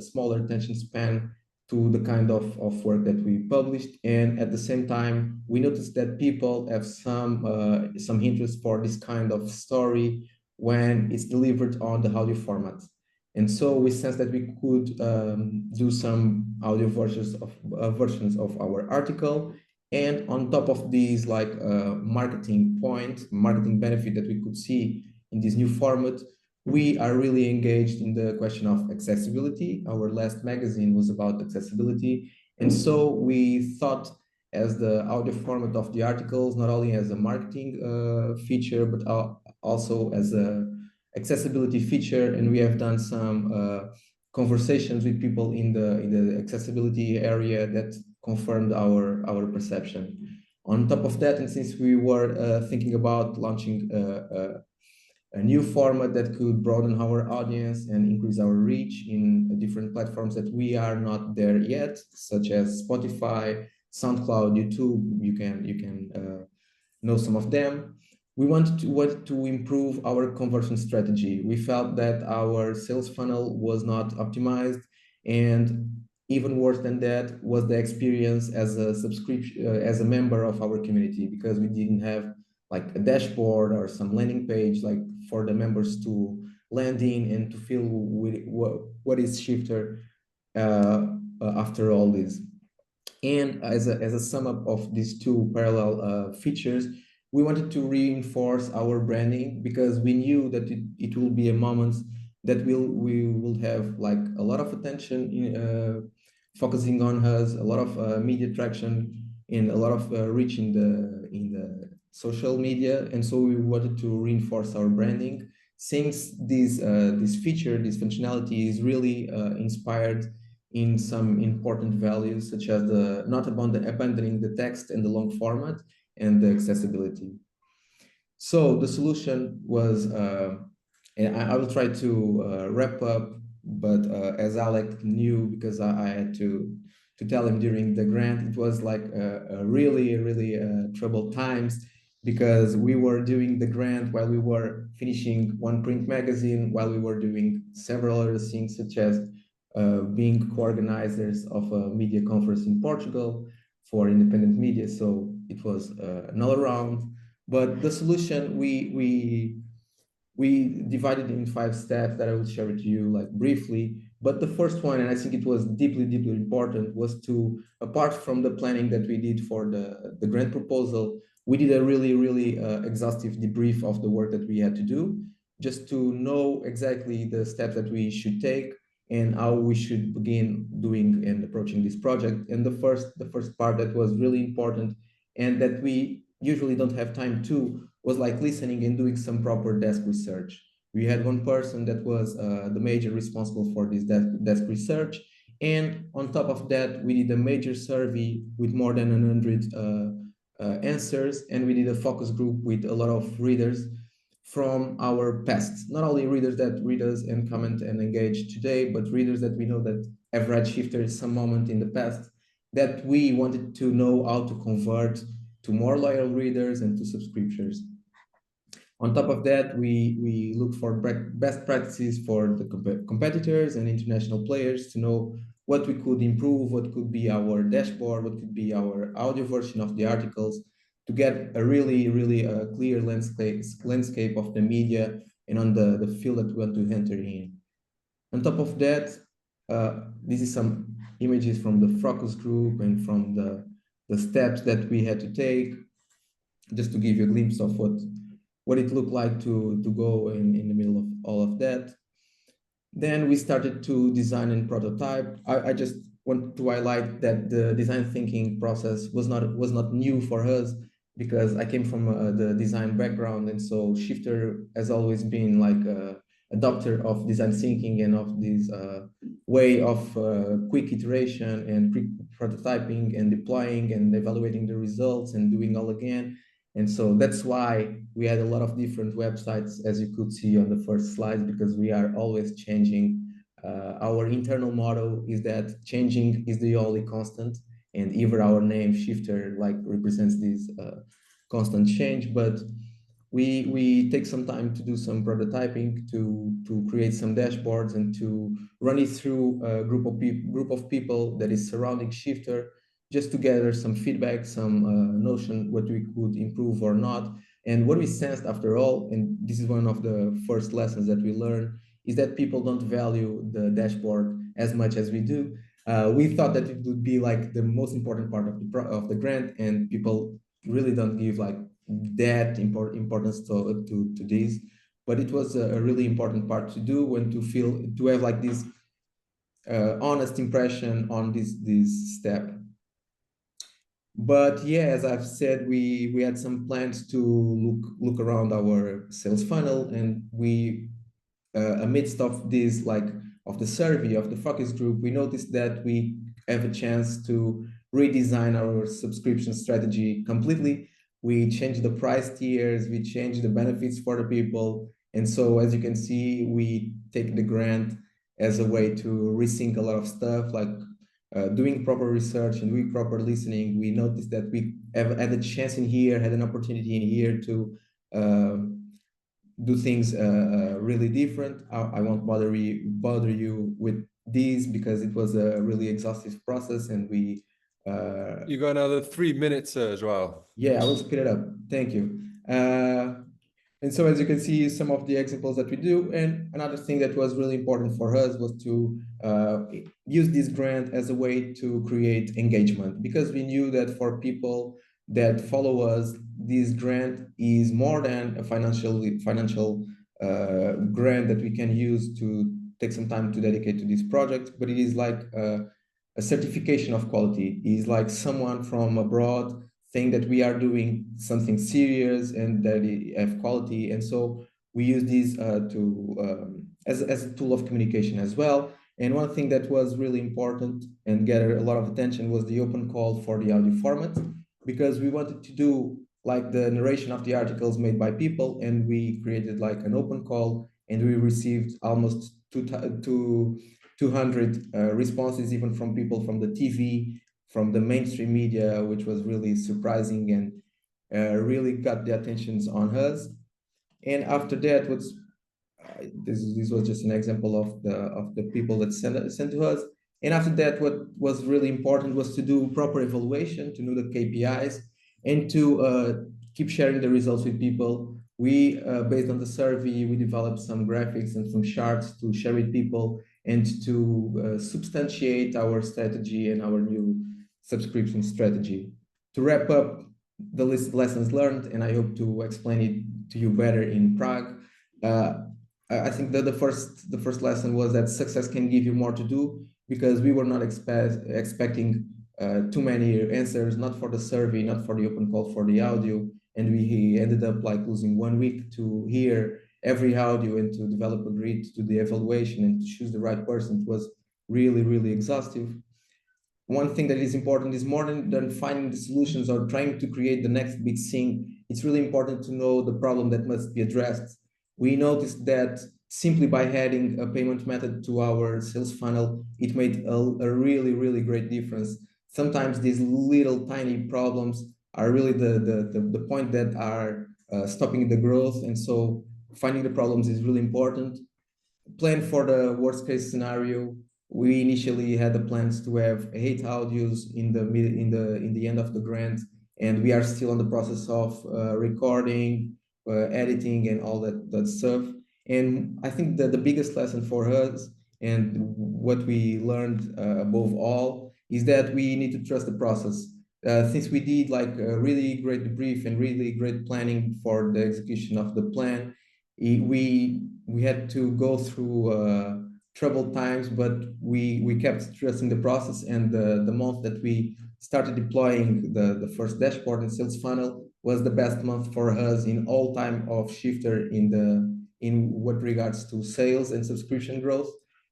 smaller attention span to the kind of work that we published. And at the same time, we noticed that people have some interest for this kind of story when it's delivered on the audio format. And so we sensed that we could do some audio versions of our article. And on top of these, like marketing benefit that we could see in this new format, we are really engaged in the question of accessibility. Our last magazine was about accessibility. And so we thought, as the audio format of the articles, not only as a marketing feature, but also as a accessibility feature. And we have done some conversations with people in the accessibility area that confirmed our perception. On top of that, and since we were thinking about launching a new format that could broaden our audience and increase our reach in different platforms that we are not there yet, such as Spotify, SoundCloud, YouTube, you can know some of them. We wanted to improve our conversion strategy. We felt that our sales funnel was not optimized, and even worse than that was the experience as a subscription, as a member of our community, because we didn't have like a dashboard or some landing page like for the members to land in and to feel what is Shifter after all this. And as a sum up of these 2 parallel features, we wanted to reinforce our branding, because we knew that it will be a moment that we will have like a lot of attention in, focusing on us, a lot of media traction, and a lot of reach in the social media. And so we wanted to reinforce our branding, since this feature, this functionality is really inspired in some important values, such as not abandoning the text and the long format and the accessibility. So the solution was, and I will try to wrap up, but as Alec knew, because I had to tell him during the grant, it was like a really troubled times, because we were doing the grant while we were finishing 1 print magazine, while we were doing several other things, such as being co-organizers of a media conference in Portugal for independent media. So it was an all around, but the solution we divided in 5 steps that I will share with you like briefly. But the first one, and I think it was deeply important, was to, apart from the planning that we did for the grant proposal, we did a really exhaustive debrief of the work that we had to do, just to know exactly the steps that we should take and how we should begin doing and approaching this project. And the first part that was really important, and that we usually don't have time to, was like listening and doing some proper desk research. We had 1 person that was the major responsible for this desk research. And on top of that, we did a major survey with more than 100 answers. And we did a focus group with a lot of readers from our past, not only readers that read us and comment and engage today, but readers that we know that have read Shifter some moment in the past, that we wanted to know how to convert to more loyal readers and to subscriptions. On top of that, we look for best practices for the competitors and international players to know what we could improve, what could be our dashboard, what could be our audio version of the articles, to get a really clear landscape of the media and on the field that we want to enter in. On top of that, this is some images from the focus group and from the steps that we had to take, just to give you a glimpse of what it looked like to go in the middle of all of that. Then we started to design and prototype. I just want to highlight that the design thinking process was not new for us, because I came from the design background, and so Shifter has always been like a adopter of design thinking and of this way of quick iteration and quick prototyping and deploying and evaluating the results and doing all again. And so that's why we had a lot of different websites, as you could see on the first slide, because we are always changing. Our internal motto is that changing is the only constant, and even our name Shifter like represents this constant change. But we take some time to do some prototyping, to create some dashboards and to run it through a group of people that is surrounding Shifter, just to gather some feedback, some notion what we could improve or not. And what we sensed after all, and this is one of the first lessons that we learned, is that people don't value the dashboard as much as we do. We thought that it would be like the most important part of the grant, and people really don't give like that importance to this. But it was a really important part to do, when to have like this honest impression on this step. But yeah, as I've said, we had some plans to look around our sales funnel, and we amidst of this, like of the survey of the focus group, we noticed that we have a chance to redesign our subscription strategy completely. We changed the price tiers, we changed the benefits for the people. And so as you can see, we take the grant as a way to resync a lot of stuff, like doing proper research and doing proper listening. We noticed that we have had a chance in here, had an opportunity in here to do things really different. I won't bother you with these, because it was a really exhaustive process, and we you got another 3 minutes, João. Yeah, I will speed it up. Thank you. And so as you can see, some of the examples that we do. And another thing that was really important for us was to use this grant as a way to create engagement, because we knew that for people that follow us, this grant is more than a financial grant that we can use to take some time to dedicate to this project, but it is like a certification of quality. It is like someone from abroad saying that we are doing something serious and that it have quality. And so we use this as a tool of communication as well. And one thing that was really important and gathered a lot of attention was the open call for the audio format, because we wanted to do like the narration of the articles made by people, and we created like an open call, and we received almost 200 responses, even from people from the TV, from the mainstream media, which was really surprising and really got the attentions on us. And after that, this was just an example of the people that sent to us. And after that, what was really important was to do proper evaluation, to know the KPIs, and to keep sharing the results with people. We, based on the survey, we developed some graphics and some charts to share with people and to substantiate our strategy and our new subscription strategy. To wrap up the lessons learned, and I hope to explain it to you better in Prague, I think that the first lesson was that success can give you more to do, because we were not expecting too many answers, not for the survey, not for the open call for the audio, and we ended up like losing 1 week to hear every audio and to develop a grid to the evaluation and to choose the right person. It was really exhaustive. One thing that is important is, more than finding the solutions or trying to create the next big thing, it's really important to know the problem that must be addressed. We noticed that simply by adding a payment method to our sales funnel, it made a really great difference. Sometimes these little tiny problems are really the point that are stopping the growth. And so finding the problems is really important. Plan for the worst case scenario. We initially had the plans to have 8 audios in the end of the grant, and we are still in the process of recording, editing, and all that stuff. And I think that the biggest lesson for us and what we learned above all is that we need to trust the process. Since we did like a really great brief and really great planning for the execution of the plan, we had to go through troubled times, but we kept trusting the process. And the month that we started deploying the first dashboard and sales funnel was the best month for us in all time of Shifter in what regards to sales and subscription growth.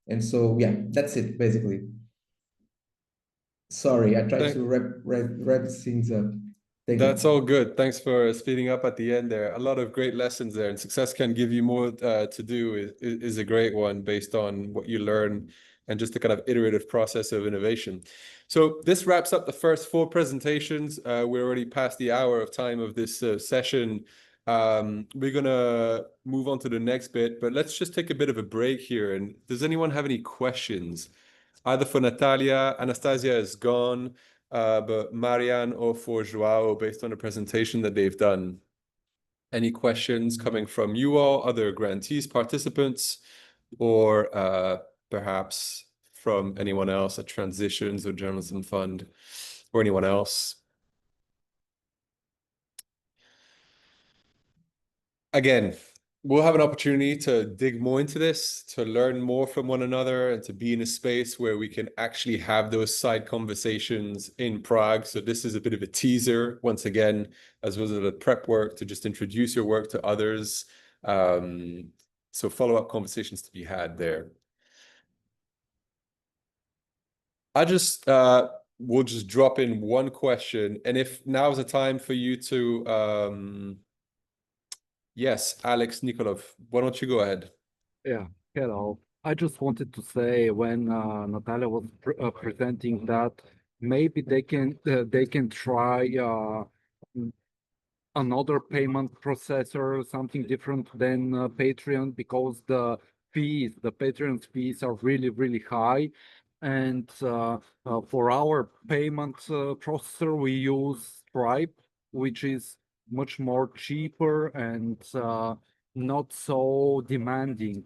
And so, yeah, that's it basically. Sorry, I tried to wrap things up. That's all good. Thanks for speeding up at the end there. A lot of great lessons there, and success can give you more to do is a great one based on what you learn and just the kind of iterative process of innovation. So this wraps up the first 4 presentations. We're already past the hour of time of this session. We're gonna move on to the next bit, but let's just take a bit of a break here. And does anyone have any questions? Either for Nataliia, Anastasia is gone, but Marian or for João, based on the presentation that they've done. Any questions coming from you all, other grantees, participants, or perhaps from anyone else at Transitions or Journalism Fund, or anyone else? Again, we'll have an opportunity to dig more into this, to learn more from one another, and to be in a space where we can actually have those side conversations in Prague. So this is a bit of a teaser, once again, as well as the prep work to just introduce your work to others. So follow-up conversations to be had there. We'll just drop in one question. And if now's the time for you to... Yes, Alex Nikolov, why don't you go ahead? Yeah, hello. I just wanted to say when Nataliia was presenting that maybe they can try another payment processor, something different than Patreon, because the Patreon's fees are really high. And for our payment processor, we use Stripe, which is much more cheaper and not so demanding,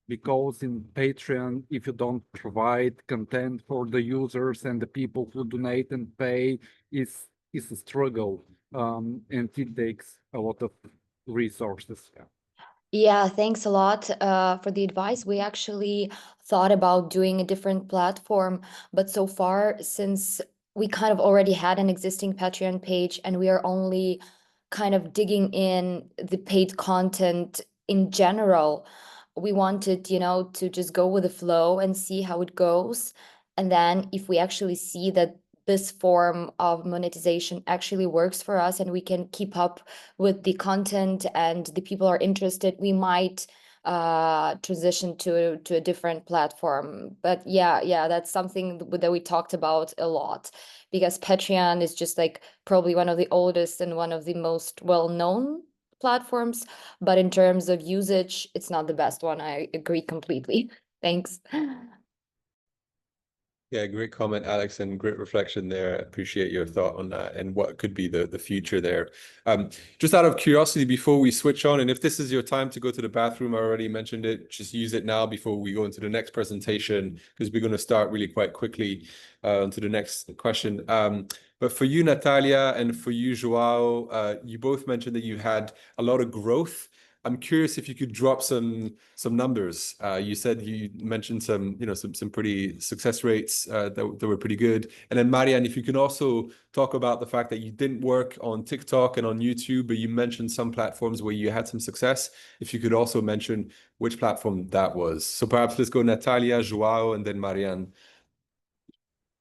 because in Patreon, if you don't provide content for the users and the people who donate and pay, is a struggle, and it takes a lot of resources. Yeah, thanks a lot for the advice. We actually thought about doing a different platform, but so far, since we kind of already had an existing Patreon page and we are only kind of digging in the paid content in general, we wanted, to just go with the flow and see how it goes. And then if we actually see that this form of monetization actually works for us and we can keep up with the content and the people are interested, we might transition to a different platform. But yeah, that's something that we talked about a lot, because Patreon is just like probably one of the oldest and one of the most well-known platforms, but in terms of usage, it's not the best one. I agree completely. Thanks. Yeah, great comment, Alex, and great reflection there. Appreciate your thought on that and what could be the future there. Just out of curiosity, before we switch on, and if this is your time to go to the bathroom, I already mentioned it, just use it now before we go into the next presentation, because we're going to start really quite quickly to the next question. But for you, Nataliia, and for you, João, you both mentioned that you had a lot of growth. I'm curious if you could drop some numbers. You said you mentioned some pretty success rates that were pretty good. And then Marian, if you can also talk about the fact that you didn't work on TikTok and on YouTube, but you mentioned some platforms where you had some success. If you could also mention which platform that was. So perhaps let's go Nataliia, João, and then Marian.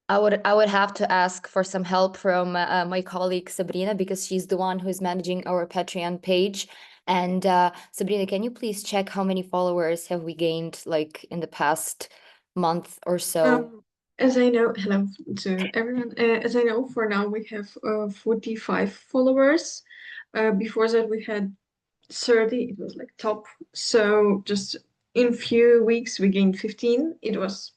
I would have to ask for some help from my colleague Sabrina, because she's the one who's managing our Patreon page. And Sabrina, can you please check how many followers have we gained like in the past month or so? As I know, hello to everyone. As I know, for now we have 45 followers. Before that we had 30. It was like top. So just in few weeks we gained 15. It was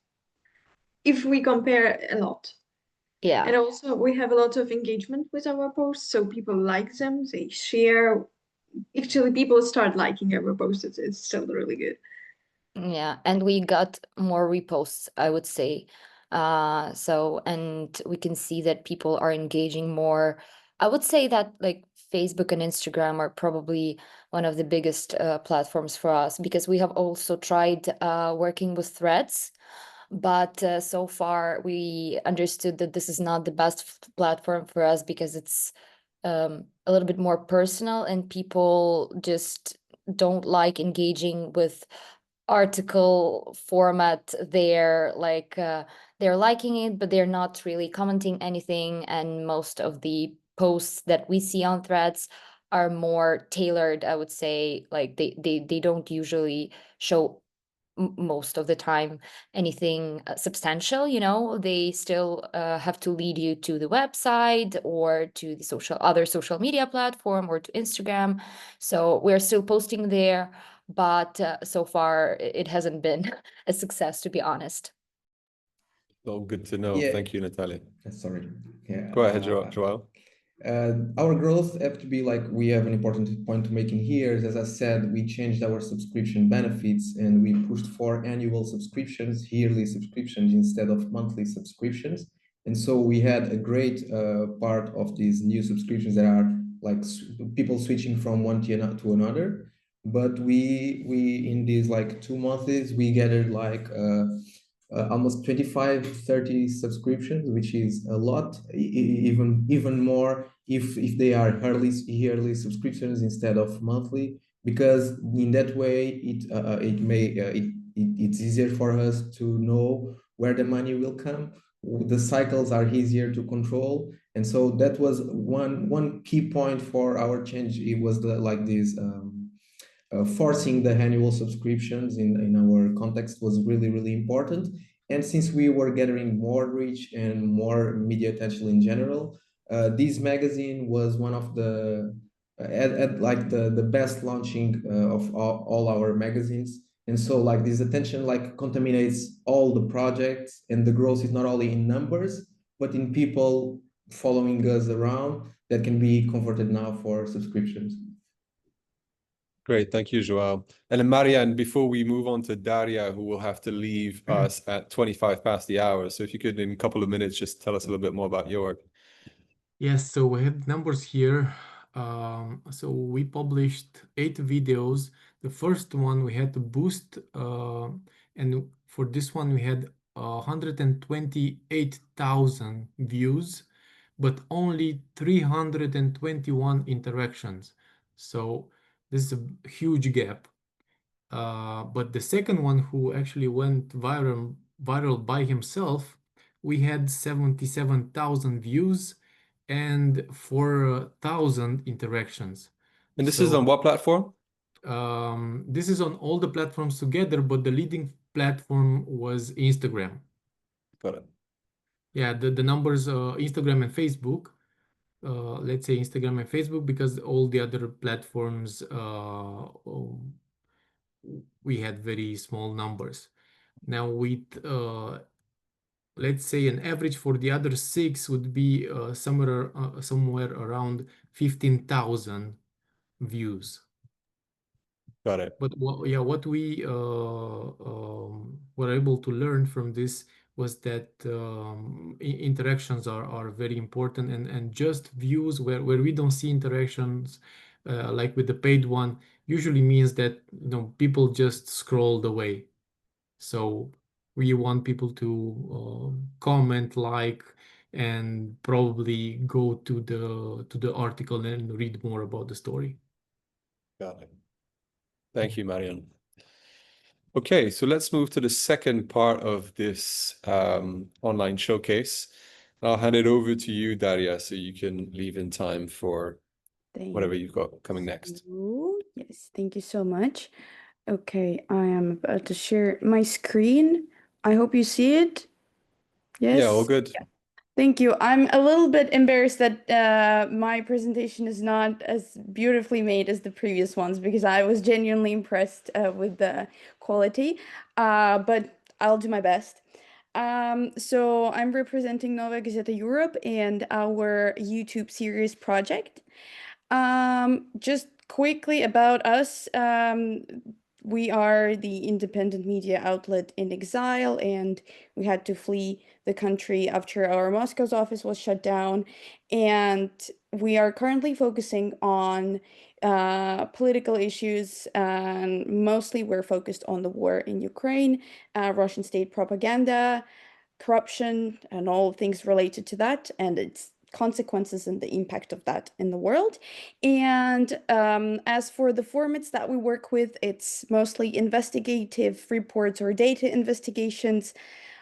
if we compare a lot. Yeah. And also we have a lot of engagement with our posts, so people like them, they share. Actually, people start liking our posts. It's still really good. Yeah, and we got more reposts, I would say. And we can see that people are engaging more. I would say that like Facebook and Instagram are probably one of the biggest platforms for us, because we have also tried working with Threads, but so far we understood that this is not the best platform for us, because it's a little bit more personal, and people just don't like engaging with article format. They're like they're liking it, but they're not really commenting anything, and most of the posts that we see on Threads are more tailored, I would say. Like they don't usually show most of the time anything substantial, you know. They still have to lead you to the website or to the other social media platform or to Instagram. So we're still posting there, but so far it hasn't been a success, to be honest. Oh, good to know. Yeah. Thank you, Nataliia. Sorry. Yeah. Go ahead, João. Our growth have to be like, we have an important point to make in here. As I said, we changed our subscription benefits and we pushed for annual subscriptions, yearly subscriptions instead of monthly subscriptions. And so we had a great part of these new subscriptions that are like people switching from one to another. But we in these like 2 months, we gathered like almost 25-30 subscriptions, which is a lot, even more if they are yearly subscriptions instead of monthly, because in that way it's easier for us to know where the money will come. The cycles are easier to control, and so that was one key point for our change. It was forcing the annual subscriptions in our context was really important. And since we were gathering more reach and more media attention in general, this magazine was one of the like the best launching of all our magazines. And so like this attention like contaminates all the projects, and the growth is not only in numbers but in people following us around that can be converted now for subscriptions. Great, thank you, João. And then Marian, before we move on to Daria, who will have to leave us at 25 past the hour. So if you could, in a couple of minutes, just tell us a little bit more about your work. Yes, so we have numbers here. So we published 8 videos. The first one we had to boost, and for this one we had 128,000 views, but only 321 interactions. So this is a huge gap. But the second one, who actually went viral by himself, we had 77,000 views and 4,000 interactions. And this is on what platform? This is on all the platforms together, but the leading platform was Instagram. Got it. Yeah, the numbers, Instagram and Facebook. Let's say Instagram and Facebook, because all the other platforms we had very small numbers. Now with let's say an average for the other 6 would be somewhere around 15,000 views. Got it. But what we were able to learn from this was that interactions are very important, and just views where we don't see interactions, like with the paid one, usually means that people just scrolled away. So we want people to comment, like, and probably go to the article and read more about the story. Got it. Thank you, Marian. Okay, so let's move to the second part of this online showcase. I'll hand it over to you, Daria, so you can leave in time for whatever you've got coming next. Yes, thank you so much. Okay, I am about to share my screen. I hope you see it. Yes? Yeah, all good. Thank you. I'm a little bit embarrassed that my presentation is not as beautifully made as the previous ones, because I was genuinely impressed with the quality, but I'll do my best. So I'm representing Novaya Gazeta Europe and our YouTube series project. Just quickly about us, we are the independent media outlet in exile, and we had to flee the country after our Moscow's office was shut down. And we are currently focusing on political issues, and mostly we're focused on the war in Ukraine, Russian state propaganda, corruption, and all things related to that, and its consequences and the impact of that in the world. And as for the formats that we work with, it's mostly investigative reports or data investigations,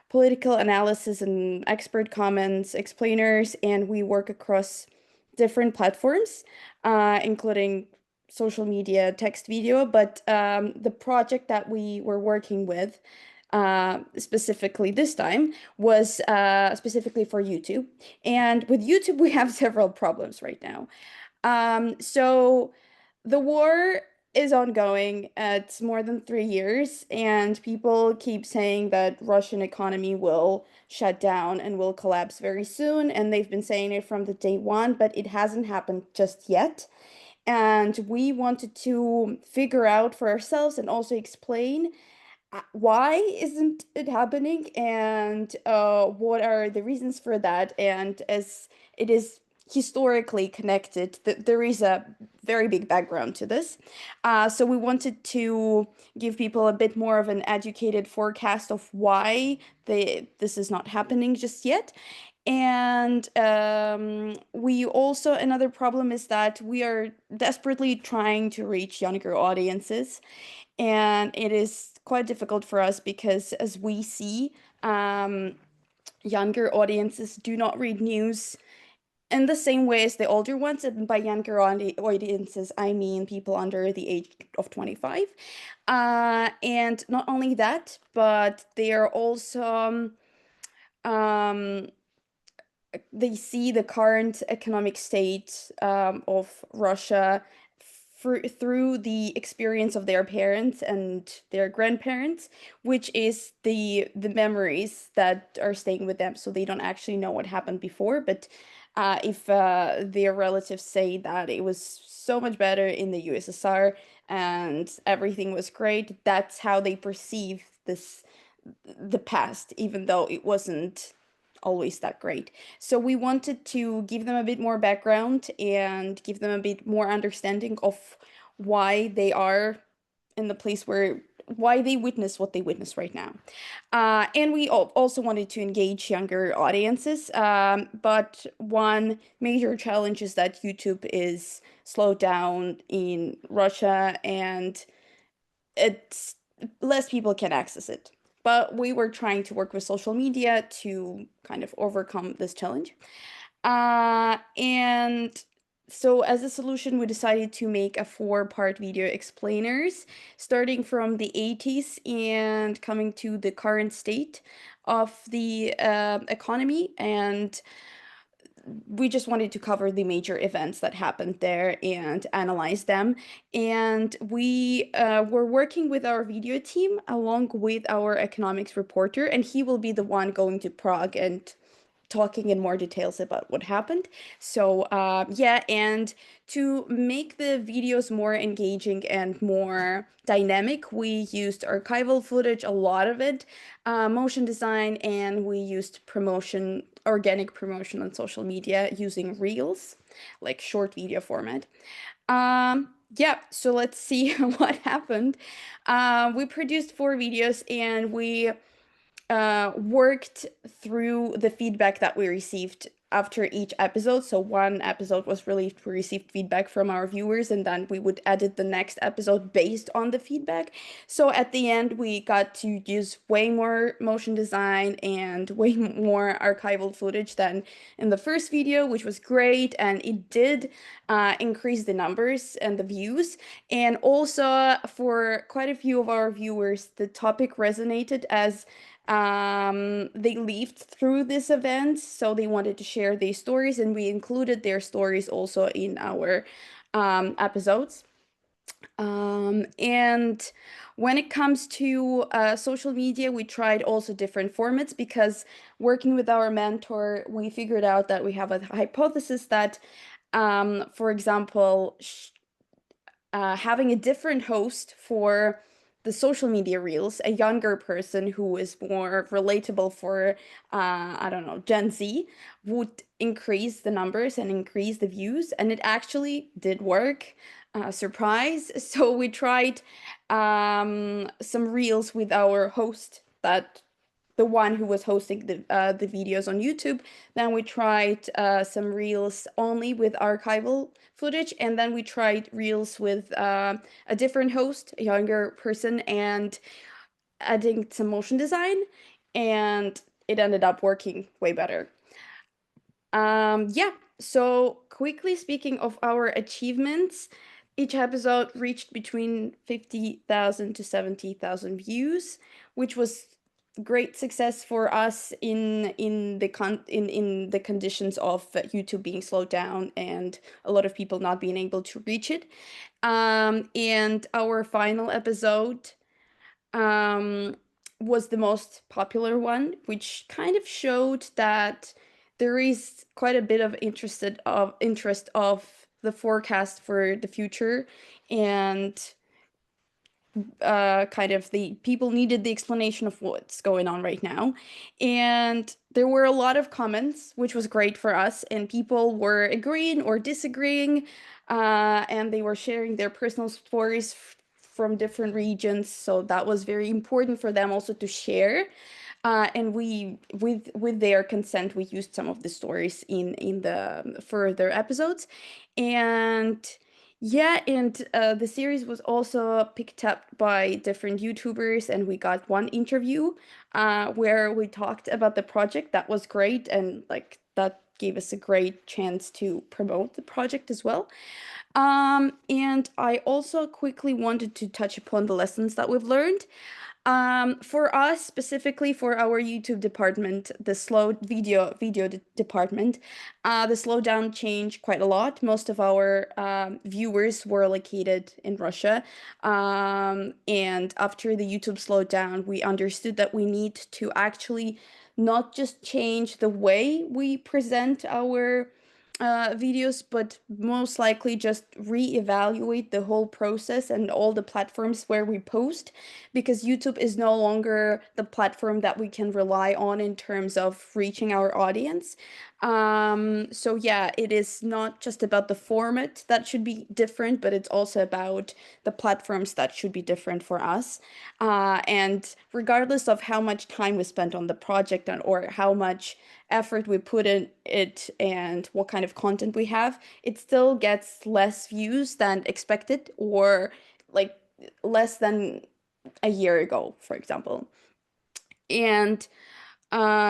political analysis and expert comments, explainers, and we work across different platforms, including social media, text, video. But the project that we were working with specifically this time was specifically for YouTube. And with YouTube, we have several problems right now. So the war is ongoing. It's more than 3 years, and people keep saying that Russian economy will shut down and will collapse very soon. And they've been saying it from the day one, but it hasn't happened just yet. And we wanted to figure out for ourselves and also explain why isn't it happening, and what are the reasons for that. And as it is historically connected, there is a very big background to this. So we wanted to give people a bit more of an educated forecast of why this is not happening just yet. And we also, another problem is that we are desperately trying to reach younger audiences, and it is quite difficult for us because, as we see, younger audiences do not read news in the same way as the older ones. And by younger audiences, I mean people under the age of 25. And not only that, but they are also they see the current economic state of Russia through the experience of their parents and their grandparents, which is the memories that are staying with them. So they don't actually know what happened before, but if their relatives say that it was so much better in the USSR and everything was great, that's how they perceive the past, even though it wasn't always that great. So we wanted to give them a bit more background and give them a bit more understanding of why they are in the place why they witness what they witness right now. And we also wanted to engage younger audiences. But one major challenge is that YouTube is slowed down in Russia, and it's less people can access it. But we were trying to work with social media to kind of overcome this challenge. And so as a solution, we decided to make a 4-part video explainers, starting from the 80s and coming to the current state of the economy. And we just wanted to cover the major events that happened there and analyze them. And we were working with our video team along with our economics reporter, and he will be the one going to Prague and talking in more details about what happened. So yeah, and to make the videos more engaging and more dynamic, we used archival footage, a lot of it, motion design, and we used organic promotion on social media using Reels, like short video format. Yeah, so let's see what happened. We produced 4 videos, and we worked through the feedback that we received after each episode. So one episode was released, we received feedback from our viewers, and then we would edit the next episode based on the feedback. So at the end, we got to use way more motion design and way more archival footage than in the first video, which was great. And it did increase the numbers and the views. And also for quite a few of our viewers, the topic resonated as they lived through this event, so they wanted to share their stories, and we included their stories also in our episodes. And when it comes to social media, we tried also different formats because working with our mentor, we figured out that we have a hypothesis that, for example, having a different host for the social media reels, a younger person who is more relatable for, I don't know, Gen Z, would increase the numbers and increase the views. And it actually did work. Surprise. So we tried some reels with our host, that the one who was hosting the videos on YouTube. Then we tried some reels only with archival footage, and then we tried reels with a different host, a younger person, and adding some motion design, and it ended up working way better. Yeah, so quickly speaking of our achievements, each episode reached between 50,000 to 70,000 views, which was great success for us in the conditions of YouTube being slowed down and a lot of people not being able to reach it. And our final episode was the most popular one, which kind of showed that there is quite a bit of interest of the forecast for the future, and kind of the people needed the explanation of what's going on right now. And there were a lot of comments, which was great for us, and people were agreeing or disagreeing, and they were sharing their personal stories from different regions, so that was very important for them also to share. And we, with their consent, we used some of the stories in the further episodes. And yeah, and the series was also picked up by different YouTubers, and we got one interview where we talked about the project. That was great, and like that gave us a great chance to promote the project as well. And I also quickly wanted to touch upon the lessons that we've learned. For us, specifically for our YouTube department, the department, the slowdown changed quite a lot. Most of our viewers were located in Russia. And after the YouTube slowed down, we understood that we need to actually not just change the way we present our videos, but most likely just reevaluate the whole process and all the platforms where we post, because YouTube is no longer the platform that we can rely on in terms of reaching our audience. So yeah, it is not just about the format that should be different, but it's also about the platforms that should be different for us. And regardless of how much time we spent on the project or how much effort we put in it and what kind of content we have, it still gets less views than expected, or like less than a year ago, for example. And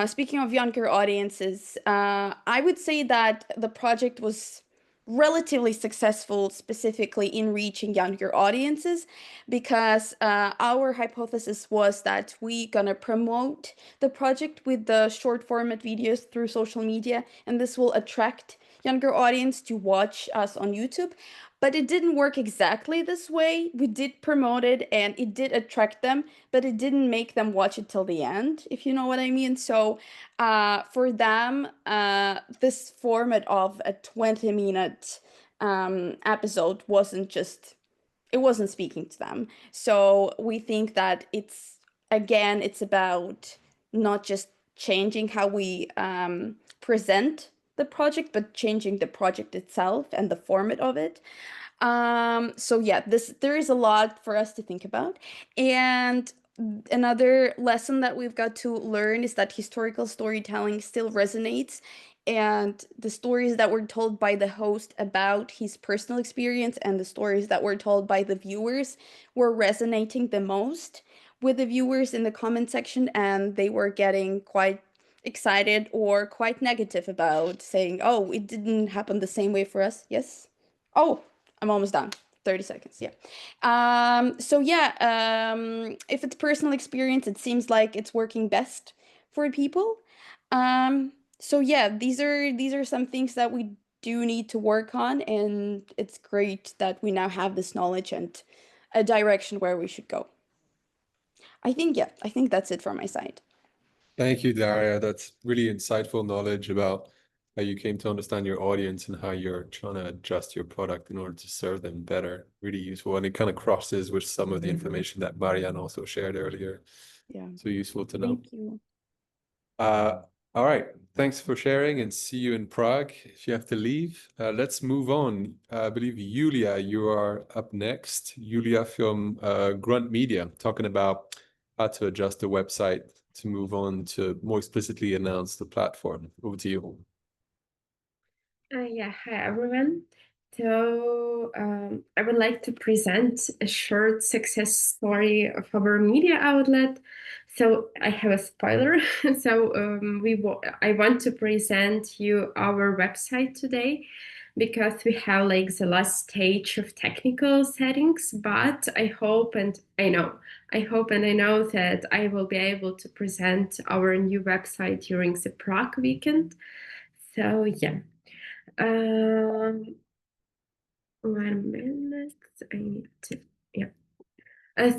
speaking of younger audiences, I would say that the project was relatively successful, specifically in reaching younger audiences, because our hypothesis was that we gonna promote the project with the short format videos through social media, and this will attract younger audience to watch us on YouTube. But it didn't work exactly this way. We did promote it and it did attract them, but it didn't make them watch it till the end, if you know what I mean. So for them, this format of a 20-minute episode wasn't speaking to them. So we think that it's about not just changing how we present the project, but changing the project itself and the format of it. So yeah, there is a lot for us to think about. And another lesson that we've got to learn is that historical storytelling still resonates, and the stories that were told by the host about his personal experience and the stories that were told by the viewers were resonating the most with the viewers in the comment section, and they were getting quite excited or quite negative about saying, oh, it didn't happen the same way for us. Yes. Oh, I'm almost done. 30 seconds. Yeah. So yeah, if it's personal experience, it seems like it's working best for people. So yeah, these are some things that we do need to work on, and it's great that we now have this knowledge and a direction where we should go. I think that's it from my side. Thank you, Daria. That's really insightful knowledge about how you came to understand your audience and how you're trying to adjust your product in order to serve them better. Really useful. And it kind of crosses with some of the information that Marian also shared earlier. Yeah. So useful to know. Thank you. All right. Thanks for sharing, and see you in Prague. If you have to leave, let's move on. I believe, Julia, you are up next. Julia from Grunt Media, talking about how to adjust the website to move on to more explicitly announce the platform. Over to you. Yeah, hi everyone. So I would like to present a short success story of our media outlet. So I have a spoiler. So I want to present you our website today, because we have like the last stage of technical settings, but I hope and I know that I will be able to present our new website during the Prague weekend. So yeah. 1 minute. I need to, yeah.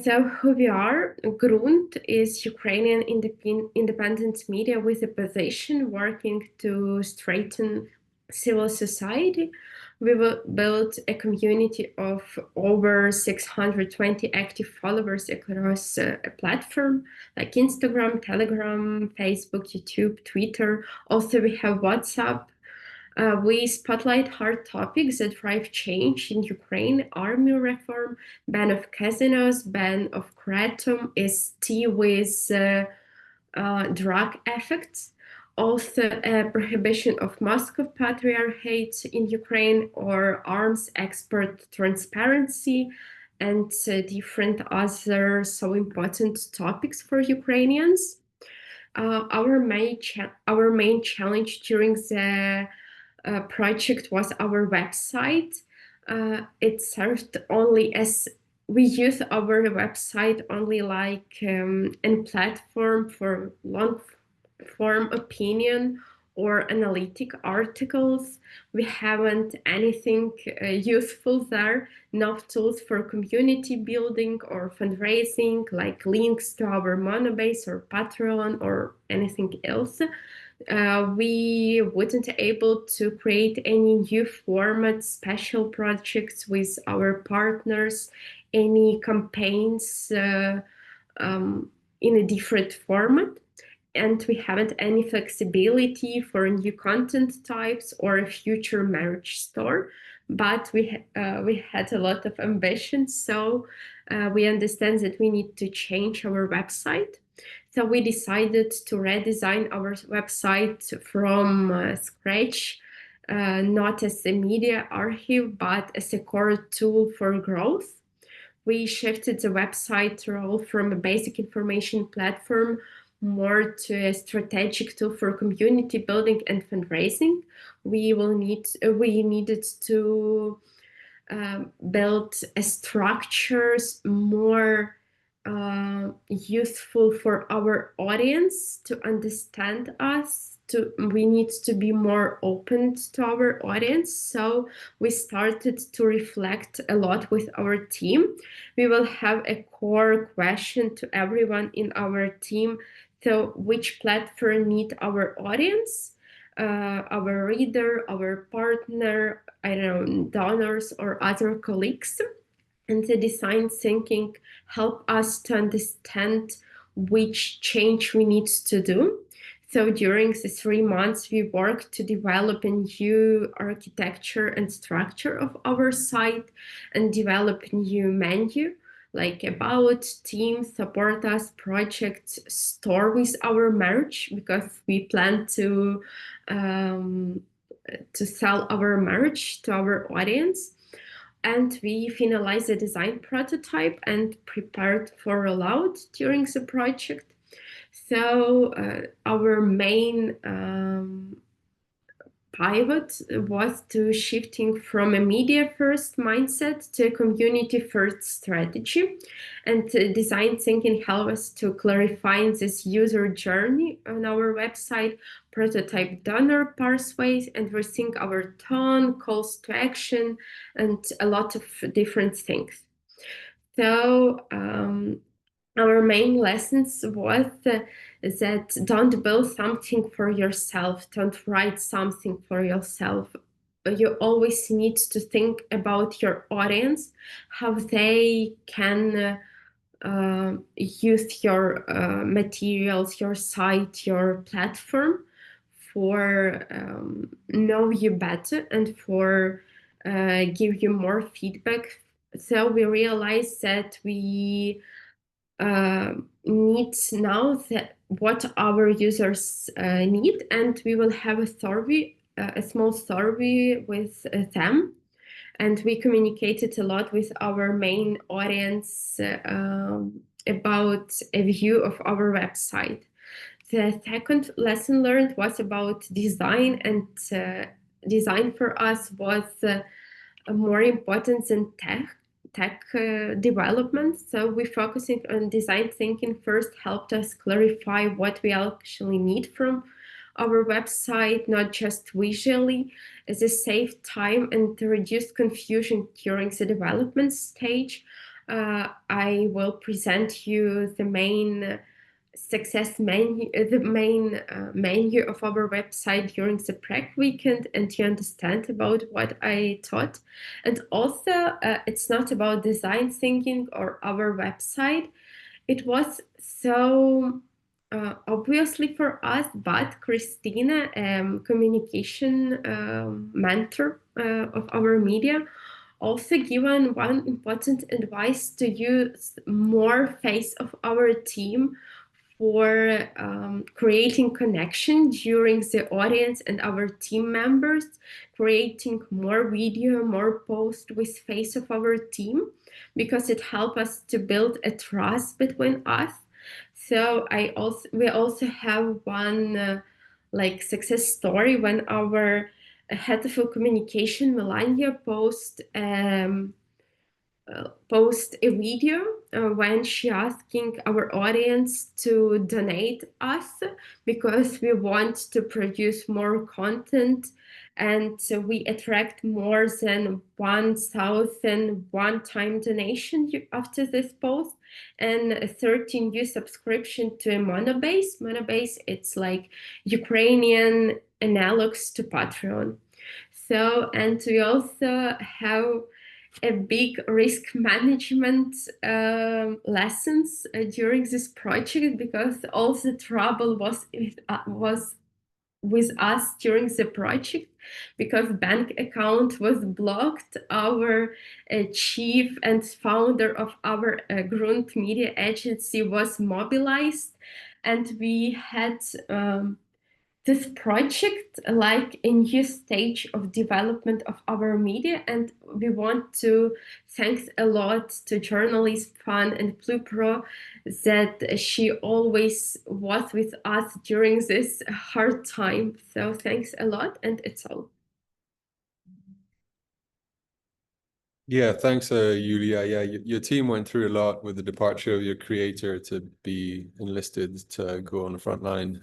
So who we are? Grunt is Ukrainian independent media with a position working to strengthen civil society. We will build a community of over 620 active followers across a platform like Instagram, Telegram, Facebook, YouTube, Twitter. Also, we have WhatsApp. We spotlight hard topics that drive change in Ukraine: army reform, ban of casinos, ban of kratom, ST with drug effects, also prohibition of Moscow Patriarchate in Ukraine, or arms export transparency, and different other so important topics for Ukrainians. Our main challenge during the project was our website. It served only as we use our website only like a platform for long form opinion or analytic articles. We haven't anything useful there, no tools for community building or fundraising, like links to our Monobase or Patreon or anything else. We wasn't able to create any new formats, special projects with our partners, any campaigns in a different format. And we haven't any flexibility for new content types or a future merch store. But we had a lot of ambition, so we understand that we need to change our website. So we decided to redesign our website from scratch, not as a media archive, but as a core tool for growth. We shifted the website role from a basic information platform more to a strategic tool for community building and fundraising. We needed to build structures more useful for our audience to understand us. We need to be more open to our audience. So we started to reflect a lot with our team. We will have a core question to everyone in our team. So which platform need our audience, our reader, our partner, I don't know, donors or other colleagues? And the design thinking help us to understand which change we need to do. So during the 3 months, we worked to develop a new architecture and structure of our site and develop a new menu, like about, team, support us, project, store with our merch, because we plan to sell our merch to our audience. And we finalized the design prototype and prepared for rollout during the project. So our main pivot was to shifting from a media-first mindset to a community-first strategy. And design thinking helped us to clarify this user journey on our website, prototype donor pathways, and rethink our tone, calls to action, and a lot of different things. So our main lessons was that don't build something for yourself, don't write something for yourself. You always need to think about your audience, how they can use your materials, your site, your platform for know you better and for give you more feedback. So we realized that we need now that what our users need, and we will have a survey, a small survey with them. And we communicated a lot with our main audience about a view of our website. The second lesson learned was about design, and design for us was more important than tech development. So we focusing on design thinking first helped us clarify what we actually need from our website, not just visually. This saved time and reduced confusion during the development stage. I will present you the main success menu, the main menu of our website during the prep weekend, and you understand about what I taught. And also, it's not about design thinking or our website. It was so obviously for us, but Christina, communication mentor of our media, also given one important advice to use more face of our team for creating connection during the audience and our team members, creating more video, more post with face of our team, because it helps us to build a trust between us. So we also have one like success story when our head of communication, Melania, post a video when she asking our audience to donate us because we want to produce more content, and we attract more than 1,000 one-time donation after this post, and 13 new subscription to Monobase. Monobase, it's like Ukrainian analogs to Patreon. So, and we also have a big risk management lessons during this project, because all the trouble was with us during the project, because bank account was blocked. Our chief and founder of our Grunt media agency was mobilized, and we had this project like a new stage of development of our media. And we want to thanks a lot to journalist Fan and PluPro that she always was with us during this hard time. So thanks a lot, and it's all. Yeah, thanks, Yulia. Yeah, your team went through a lot with the departure of your creator to be enlisted to go on the front line.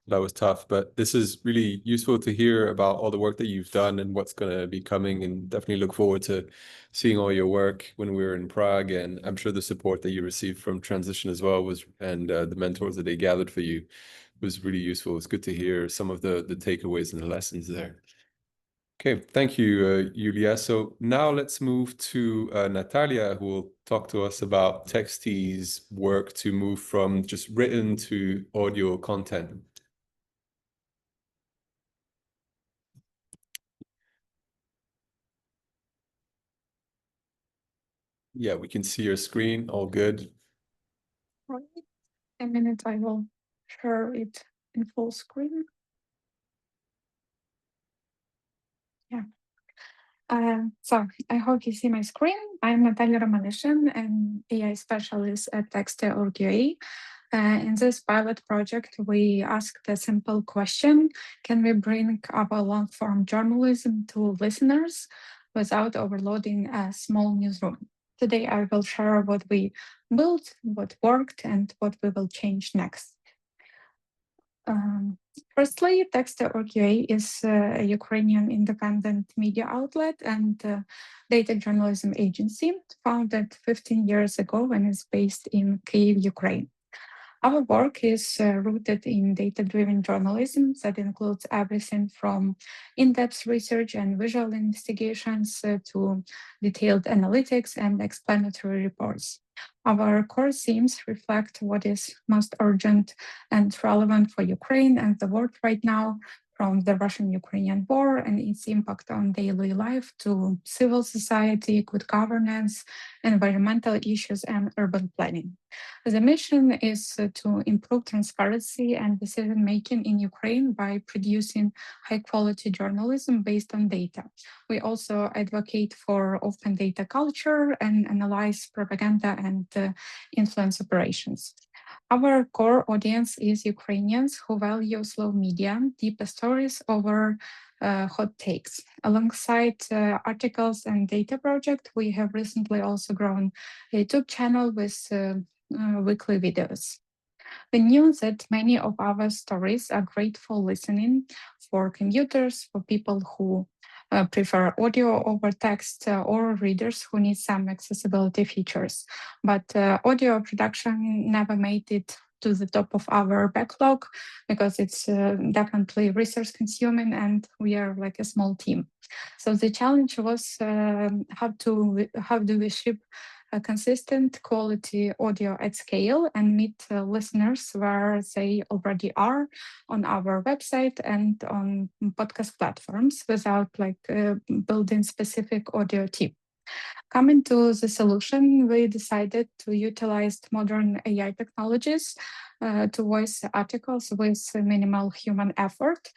That was tough, but this is really useful to hear about all the work that you've done and what's going to be coming, and definitely look forward to seeing all your work when we're in Prague. And I'm sure the support that you received from Transition as well was, and the mentors that they gathered for you was really useful. It's good to hear some of the takeaways and the lessons there. Okay, thank you, Yulia. So now let's move to Nataliia, who will talk to us about TEXTY's work to move from just written to audio content. Yeah, we can see your screen. All good. Right. A minute, I will share it in full screen. Yeah. So I hope you see my screen. I'm Nataliia Romanyshyn, an AI specialist at Text.ro. In this pilot project, we asked a simple question: can we bring our long-form journalism to listeners without overloading a small newsroom? Today, I will share what we built, what worked, and what we will change next. Firstly, Text.ro is a Ukrainian independent media outlet and data journalism agency founded 15 years ago and is based in Kyiv, Ukraine. Our work is rooted in data-driven journalism that includes everything from in-depth research and visual investigations to detailed analytics and explanatory reports. Our core themes reflect what is most urgent and relevant for Ukraine and the world right now, from the Russian-Ukrainian war and its impact on daily life to civil society, good governance, environmental issues, and urban planning. The mission is to improve transparency and decision-making in Ukraine by producing high-quality journalism based on data. We also advocate for open data culture and analyze propaganda and influence operations. Our core audience is Ukrainians who value slow media, deep stories over hot takes. Alongside articles and data project, we have recently also grown a YouTube channel with weekly videos. We knew that many of our stories are great for listening, for commuters, for people who prefer audio over text, or readers who need some accessibility features. But audio production never made it to the top of our backlog because it's definitely resource consuming and we are like a small team. So the challenge was how do we ship a consistent quality audio at scale and meet listeners where they already are on our website and on podcast platforms without building specific audio team. Coming to the solution, we decided to utilize modern AI technologies to voice articles with minimal human effort.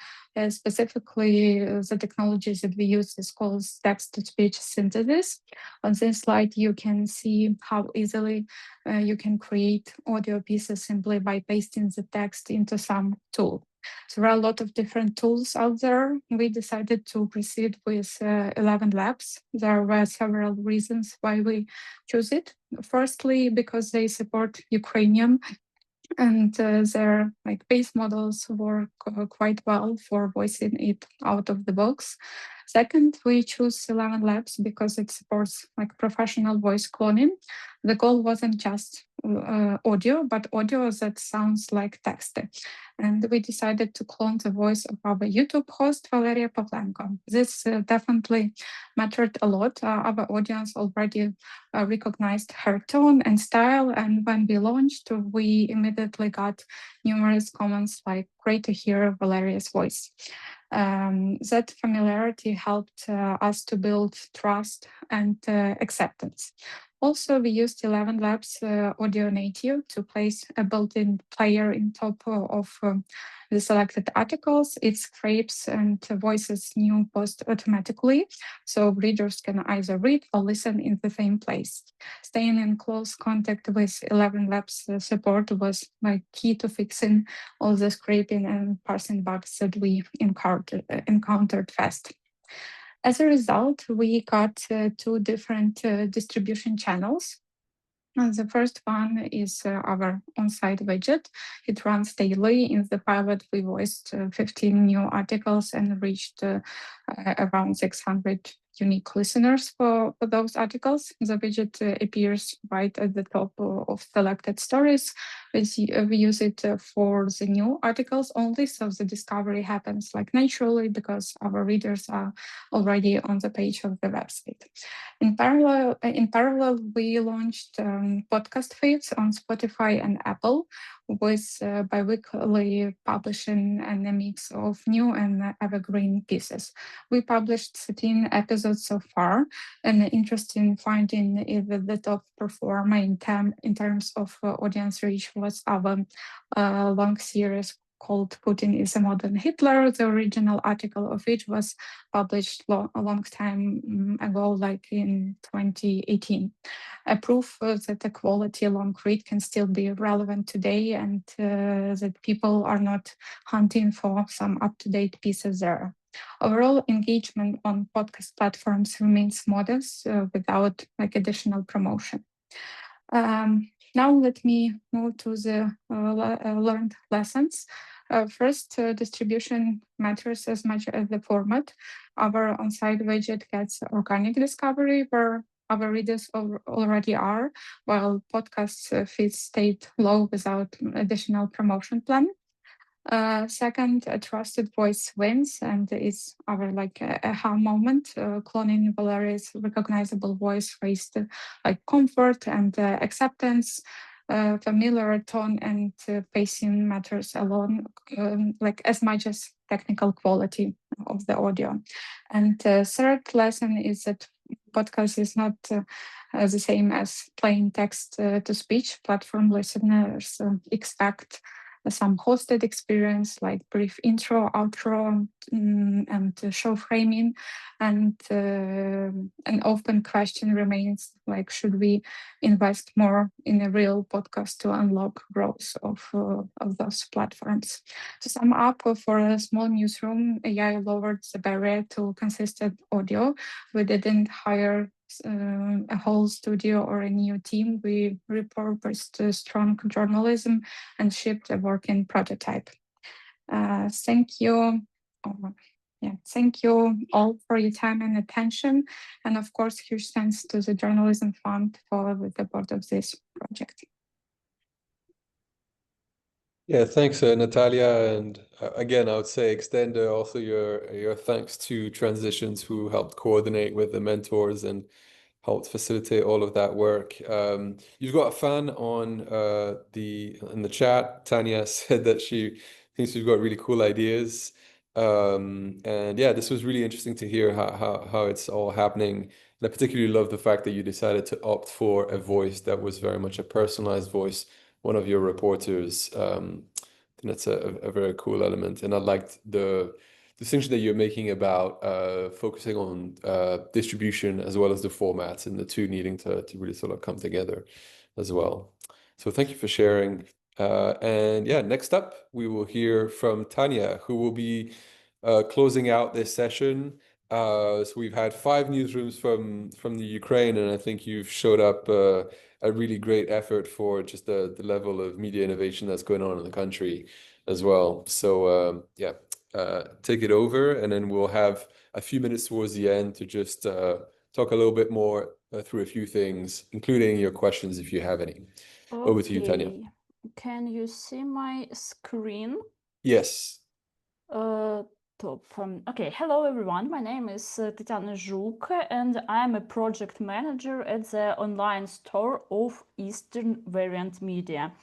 Specifically, the technologies that we use is called text-to-speech synthesis. On this slide, you can see how easily you can create audio pieces simply by pasting the text into some tool. So there are a lot of different tools out there. We decided to proceed with 11 Labs. There were several reasons why we chose it. Firstly, because they support Ukrainian and their base models work quite well for voicing it out of the box. Second, we choose 11 Labs because it supports professional voice cloning. The goal wasn't just audio, but audio that sounds like text. And we decided to clone the voice of our YouTube host, Valeria Pavlenko. This definitely mattered a lot. Our audience already recognized her tone and style. And when we launched, we immediately got numerous comments like, great to hear Valeria's voice. That familiarity helped us to build trust and acceptance. Also, we used 11 Labs Audio Native to place a built-in player in top of the selected articles. It scrapes and voices new posts automatically, so readers can either read or listen in the same place. Staying in close contact with 11 Labs support was key to fixing all the scraping and parsing bugs that we encountered fast. As a result, we got two different distribution channels. The first one is our on-site widget. It runs daily. In the pilot, we voiced 15 new articles and reached around 600 unique listeners for those articles. The widget appears right at the top of selected stories. We use it for the new articles only, so the discovery happens naturally because our readers are already on the page of the website. In parallel, we launched podcast feeds on Spotify and Apple with bi-weekly publishing and a mix of new and evergreen pieces. We published 13 episodes so far. An interesting finding is that the top performer in terms of audience reach was our long series called Putin is a Modern Hitler. The original article of which was published a long time ago, like in 2018. A proof that a quality long read can still be relevant today, and that people are not hunting for some up-to-date pieces there. Overall engagement on podcast platforms remains modest without like additional promotion. Now let me move to the learned lessons. First, distribution matters as much as the format. Our on-site widget gets organic discovery where our readers already are, while podcast feeds stayed low without additional promotion plan. Second, a trusted voice wins, and it's our like aha moment. Cloning Valeria's recognizable voice raised like comfort and acceptance. Familiar tone and pacing matters alone, like as much as technical quality of the audio. And third lesson is that podcast is not the same as plain text to speech. Platform listeners expect some hosted experience like brief intro, outro, and show framing. And an open question remains like, should we invest more in a real podcast to unlock growth of those platforms? To sum up, for a small newsroom, AI lowered the barrier to consistent audio. We didn't hire a whole studio or a new team. We repurposed strong journalism and shipped a working prototype. Thank you. Thank you all for your time and attention. And of course, huge thanks to the Journalism Fund for the support of this project. Yeah, thanks, Nataliia. And again, I would say extend also your thanks to Transitions, who helped coordinate with the mentors and helped facilitate all of that work. You've got a fan on in the chat. Tanya said that she thinks we've got really cool ideas. And yeah, this was really interesting to hear how it's all happening. And I particularly love the fact that you decided to opt for a voice that was very much a personalized voice, one of your reporters. I think that's a very cool element. And I liked the distinction that you're making about focusing on distribution as well as the formats, and the two needing to really sort of come together as well. So thank you for sharing. And yeah, next up, we will hear from Tanya, who will be closing out this session. So we've had 5 newsrooms from the Ukraine, and I think you've showed up a really great effort for just the level of media innovation that's going on in the country as well. So yeah, take it over, and then we'll have a few minutes towards the end to just talk a little bit more through a few things, including your questions if you have any. Okay. Over to you, Tanya. Can you see my screen? Yes. Top. Okay, hello everyone. My name is Tetyana Zhuk, and I'm a project manager at the online store of Eastern Variant Media.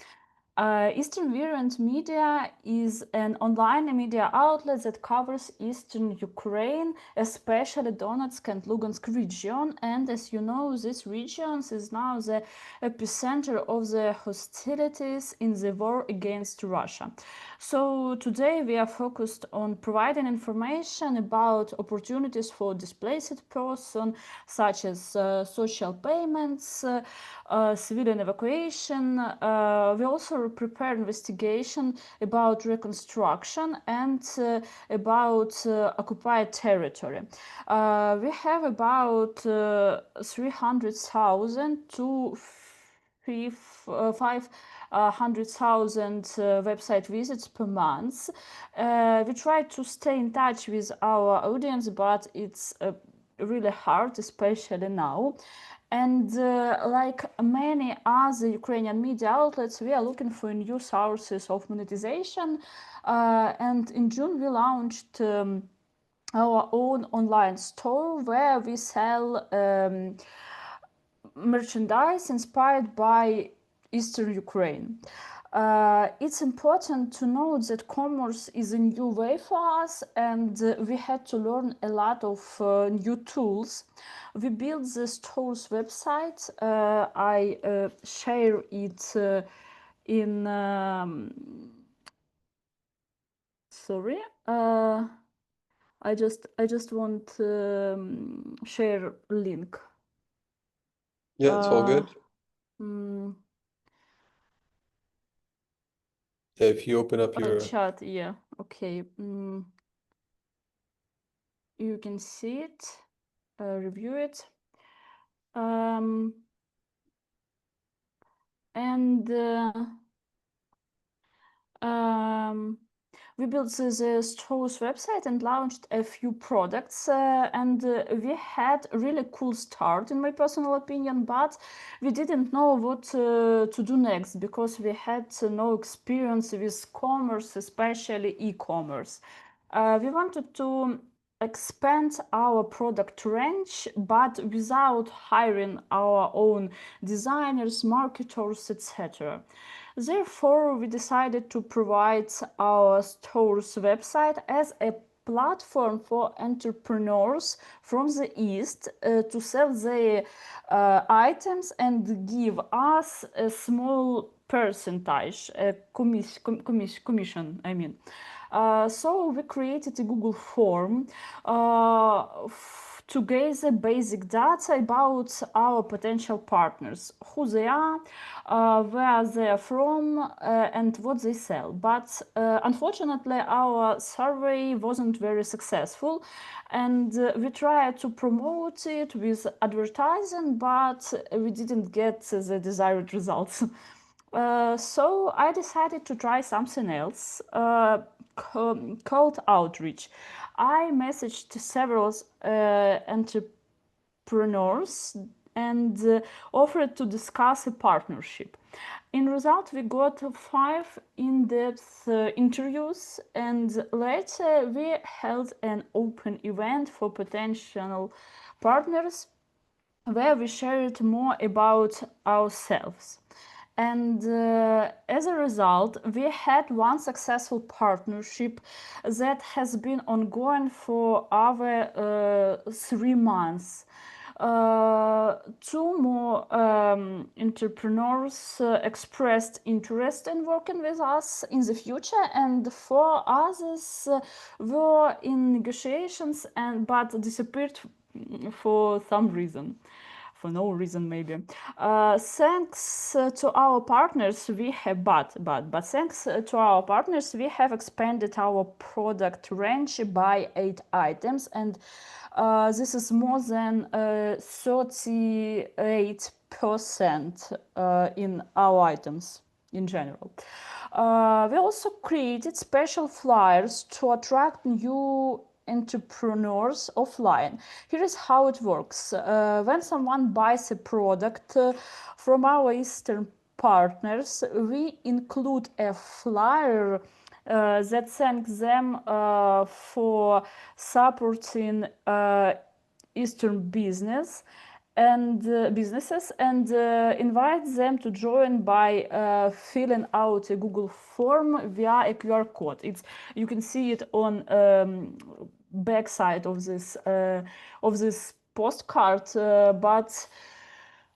Eastern Variant Media is an online media outlet that covers Eastern Ukraine, especially Donetsk and Lugansk region. And as you know, this region is now the epicenter of the hostilities in the war against Russia. So today we are focused on providing information about opportunities for displaced persons, such as social payments, civilian evacuation. We also prepare investigation about reconstruction and about occupied territory. We have about 300,000 to 500,000 website visits per month. We try to stay in touch with our audience, but it's really hard, especially now. And like many other Ukrainian media outlets, we are looking for new sources of monetization. And in June, we launched our own online store where we sell merchandise inspired by Eastern Ukraine. It's important to note that commerce is a new way for us, and we had to learn a lot of new tools. We built the store's website. I share it in sorry. I just want share link. Yeah, it's all good. Yeah, if you open up your chat, yeah, okay. You can see it, review it, and we built the store's website and launched a few products, and we had a really cool start, in my personal opinion, but we didn't know what to do next because we had no experience with commerce, especially e-commerce. We wanted to expand our product range, but without hiring our own designers, marketers, etc. Therefore, we decided to provide our store's website as a platform for entrepreneurs from the East to sell their items and give us a small percentage, a commission, I mean. So we created a Google form to gather basic data about our potential partners, who they are, where they are from, and what they sell. But unfortunately, our survey wasn't very successful, and we tried to promote it with advertising, but we didn't get the desired results. So I decided to try something else, called outreach. I messaged several entrepreneurs and offered to discuss a partnership. In result, we got 5 in-depth interviews, and later we held an open event for potential partners where we shared more about ourselves. And as a result, we had one successful partnership that has been ongoing for over 3 months. 2 more entrepreneurs expressed interest in working with us in the future, and 4 others were in negotiations but disappeared for some reason. For no reason, maybe. Thanks to our partners, we have thanks to our partners, we have expanded our product range by 8 items, and this is more than 38% in our items in general. We also created special flyers to attract new entrepreneurs offline. Here is how it works. When someone buys a product from our Eastern partners, we include a flyer that thanks them for supporting Eastern businesses and invite them to join by filling out a Google form via a QR code. You can see it on back side of this postcard, but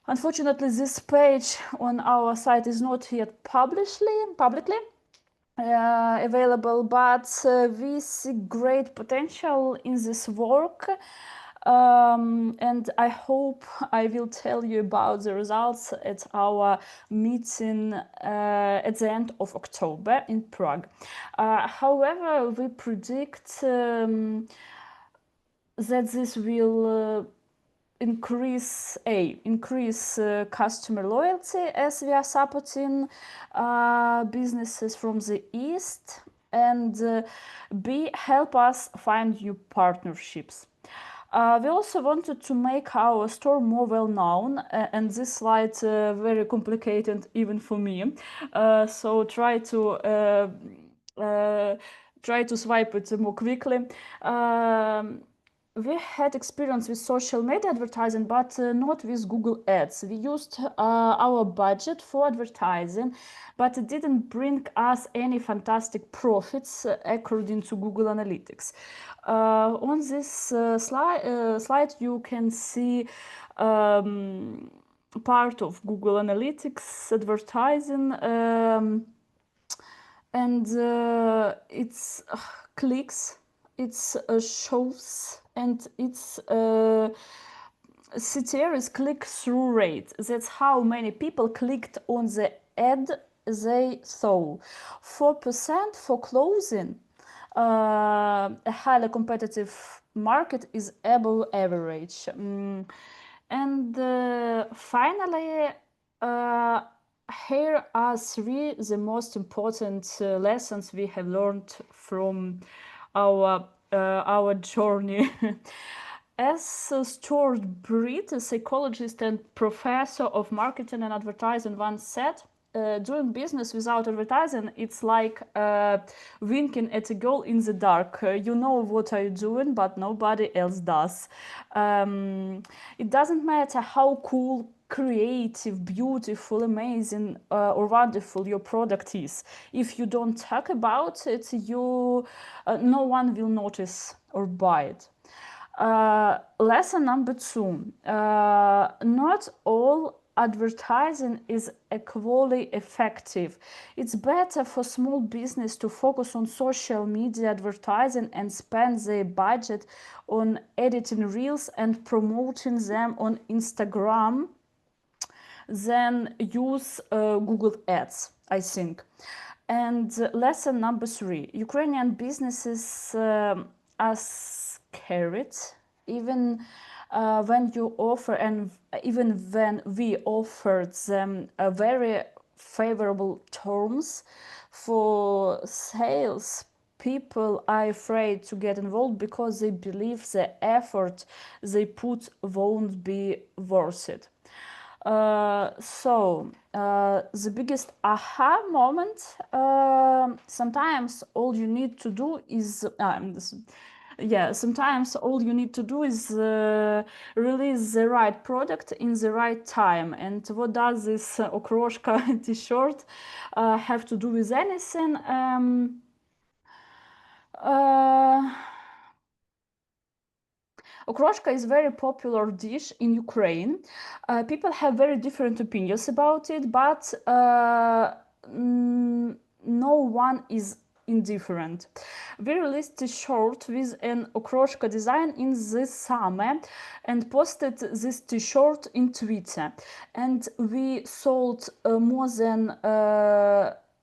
unfortunately this page on our site is not yet publicly available, but we see great potential in this work. And I hope I will tell you about the results at our meeting at the end of October in Prague. However, we predict that this will increase customer loyalty as we are supporting businesses from the East, and help us find new partnerships. We also wanted to make our store more well known, and this slide very complicated even for me. So try to swipe it more quickly. We had experience with social media advertising, but not with Google Ads. We used our budget for advertising, but it didn't bring us any fantastic profits according to Google Analytics. On this slide, you can see part of Google Analytics advertising. and it's clicks, it's shows, and it's CTR click-through rate. That's how many people clicked on the ad they saw. 4% for clothing. A highly competitive market is above average. And finally, here are three the most important lessons we have learned from our journey. As Stuart Britt, a psychologist and professor of marketing and advertising, once said, doing business without advertising, it's like winking at a girl in the dark. You know what are you doing, but nobody else does. It doesn't matter how cool, creative, beautiful, amazing, or wonderful your product is. If you don't talk about it, no one will notice or buy it. Lesson number 2. Not all advertising is equally effective. It's better for small business to focus on social media advertising and spend their budget on editing reels and promoting them on Instagram than use Google Ads, I think. And lesson number 3, Ukrainian businesses are scared even when you offer, and even when we offered them a very favorable terms for sales, people are afraid to get involved because they believe the effort they put won't be worth it. The biggest aha moment, sometimes all you need to do is sometimes all you need to do is release the right product in the right time. And what does this Okroshka t-shirt have to do with anything? Okroshka is a very popular dish in Ukraine. People have very different opinions about it, but no one is indifferent. We released a t-shirt with an Okroshka design in this summer and posted this t-shirt in Twitter. And we sold more than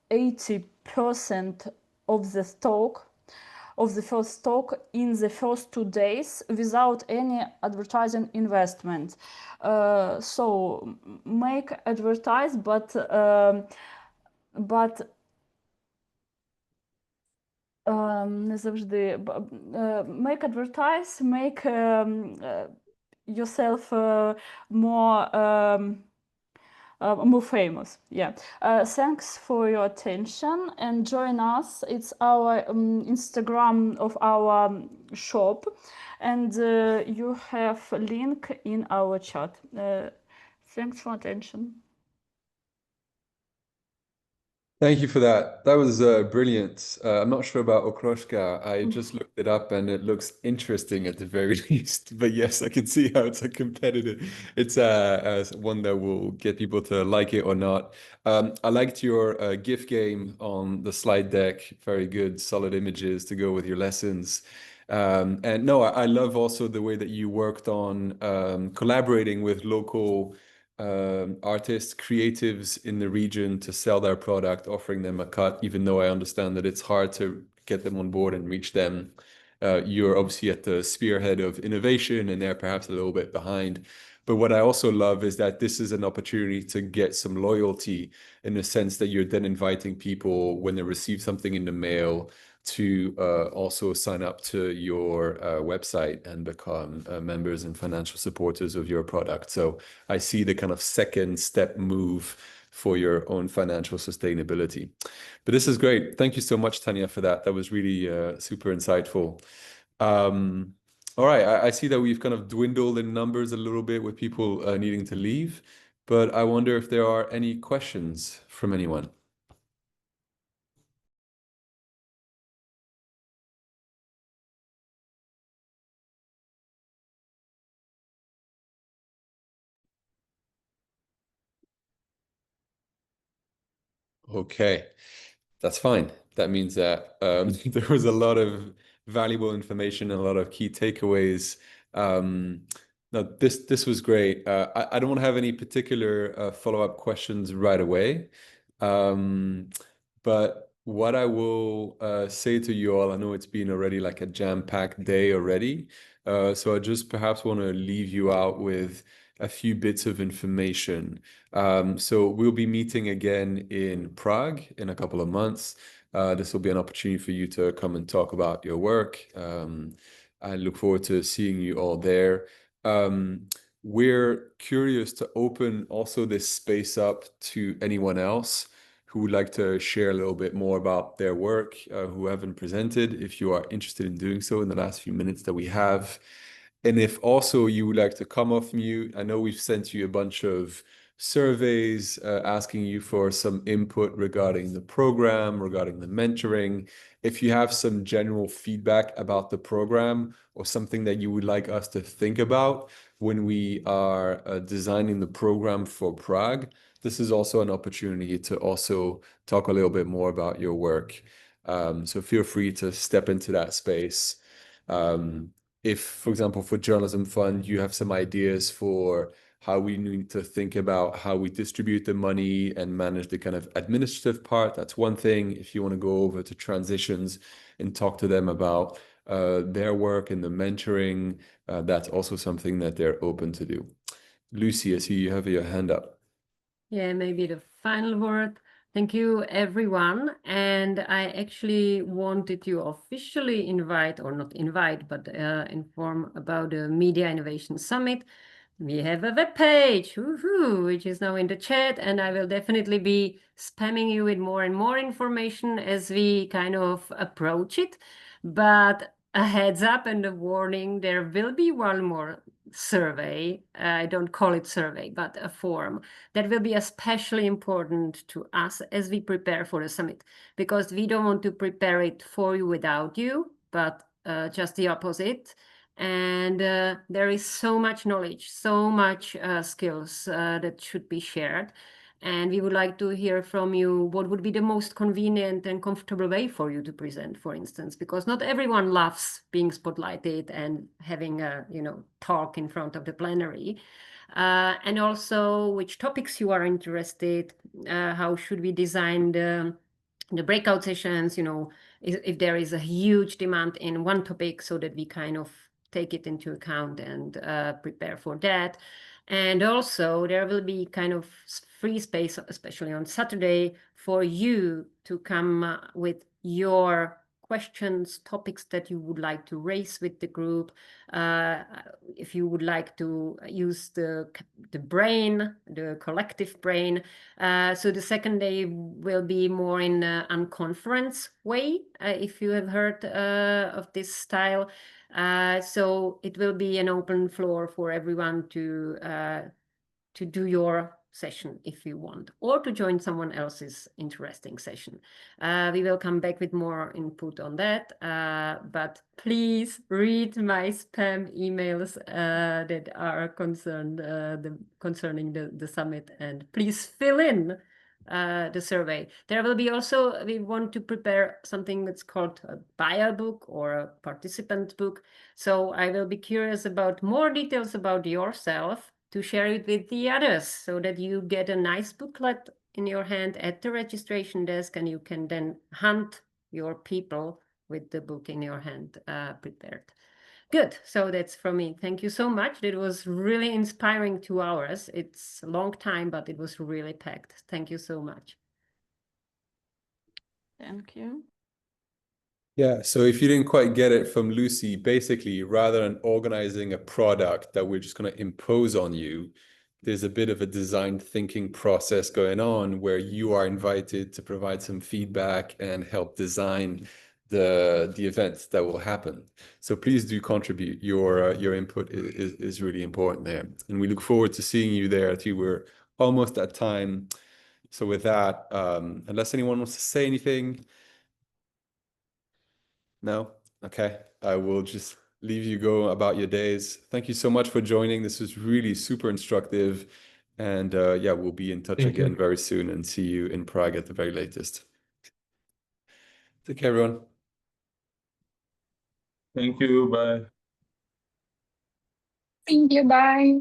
80% of the stock, of the first stock, in the first 2 days without any advertising investment. So make advertise, but не завжди make advertise, make yourself more famous. Thanks for your attention and join us. It's our Instagram of our shop, and you have a link in our chat. Thanks for attention. Thank you for that. That was brilliant. I'm not sure about Okroshka. I just looked it up and it looks interesting at the very least. But yes, I can see how it's a competitor. It's one that will get people to like it or not. I liked your GIF game on the slide deck. Very good, solid images to go with your lessons. And no, I love also the way that you worked on collaborating with local artists, creatives in the region to sell their product, offering them a cut, even though I understand that it's hard to get them on board and reach them. You're obviously at the spearhead of innovation and they're perhaps a little bit behind. But what I also love is that this is an opportunity to get some loyalty in the sense that you're then inviting people when they receive something in the mail to also sign up to your website and become members and financial supporters of your product. So I see the kind of second step move for your own financial sustainability. But this is great. Thank you so much, Tanya, for that. That was really super insightful. All right, I see that we've kind of dwindled in numbers a little bit with people needing to leave, but I wonder if there are any questions from anyone. Okay. That's fine. That means that there was a lot of valuable information and a lot of key takeaways. No, this was great. I don't have any particular follow-up questions right away. But what I will say to you all, I know it's been already like a jam-packed day already. So I just perhaps want to leave you out with a few bits of information. So we'll be meeting again in Prague in a couple of months. This will be an opportunity for you to come and talk about your work. I look forward to seeing you all there. We're curious to open also this space up to anyone else who would like to share a little bit more about their work, who haven't presented, if you are interested in doing so in the last few minutes that we have. And if also you would like to come off mute, I know we've sent you a bunch of surveys asking you for some input regarding the program, regarding the mentoring. If you have some general feedback about the program or something that you would like us to think about when we are designing the program for Prague, this is also an opportunity to also talk a little bit more about your work. So feel free to step into that space. If, for example, for Journalism Fund, you have some ideas for how we need to think about how we distribute the money and manage the kind of administrative part, that's one thing. If you want to go over to transitions and talk to them about their work and the mentoring, that's also something that they're open to do. Lucy, I see you have your hand up. Yeah, maybe the final word. Thank you, everyone. And I actually wanted to officially invite, or not invite, but inform about the Media Innovation Summit. We have a webpage, which is now in the chat, and I will definitely be spamming you with more and more information as we kind of approach it. But a heads up and a warning, there will be one more survey. I don't call it survey, but a form that will be especially important to us as we prepare for the summit, because we don't want to prepare it for you without you, but just the opposite. And there is so much knowledge, so much skills that should be shared. And we would like to hear from you what would be the most convenient and comfortable way for you to present, for instance, because not everyone loves being spotlighted and having a talk in front of the plenary. And also which topics you are interested, how should we design the breakout sessions, if there is a huge demand in one topic, so that we kind of take it into account and prepare for that. And also there will be kind of free space, especially on Saturday, for you to come with your questions, topics that you would like to raise with the group. If you would like to use the brain, the collective brain. So the second day will be more in an unconference way, if you have heard of this style. So it will be an open floor for everyone to do your session if you want, or to join someone else's interesting session. We will come back with more input on that, but please read my spam emails that are concerning the summit, and please fill in the survey. There will be also, we want to prepare something that's called a buyer book or a participant book. So I will be curious about more details about yourself to share it with the others, so that you get a nice booklet in your hand at the registration desk, and you can then hunt your people with the book in your hand prepared. Good, so that's from me. Thank you so much. It was really inspiring 2 hours. It's a long time, but it was really packed. Thank you so much. Thank you. Yeah, so if you didn't quite get it from Lucy, basically, rather than organizing a product that we're just going to impose on you, there's a bit of a design thinking process going on where you are invited to provide some feedback and help design the events that will happen. So please do contribute. Your input is really important there. And we look forward to seeing you there too. We're almost at time. So with that, unless anyone wants to say anything, no? Okay. I will just leave you go about your days. Thank you so much for joining. This was really super instructive. And yeah, we'll be in touch again very soon, and see you in Prague at the very latest. Take care, everyone. Thank you. Bye. Thank you. Bye.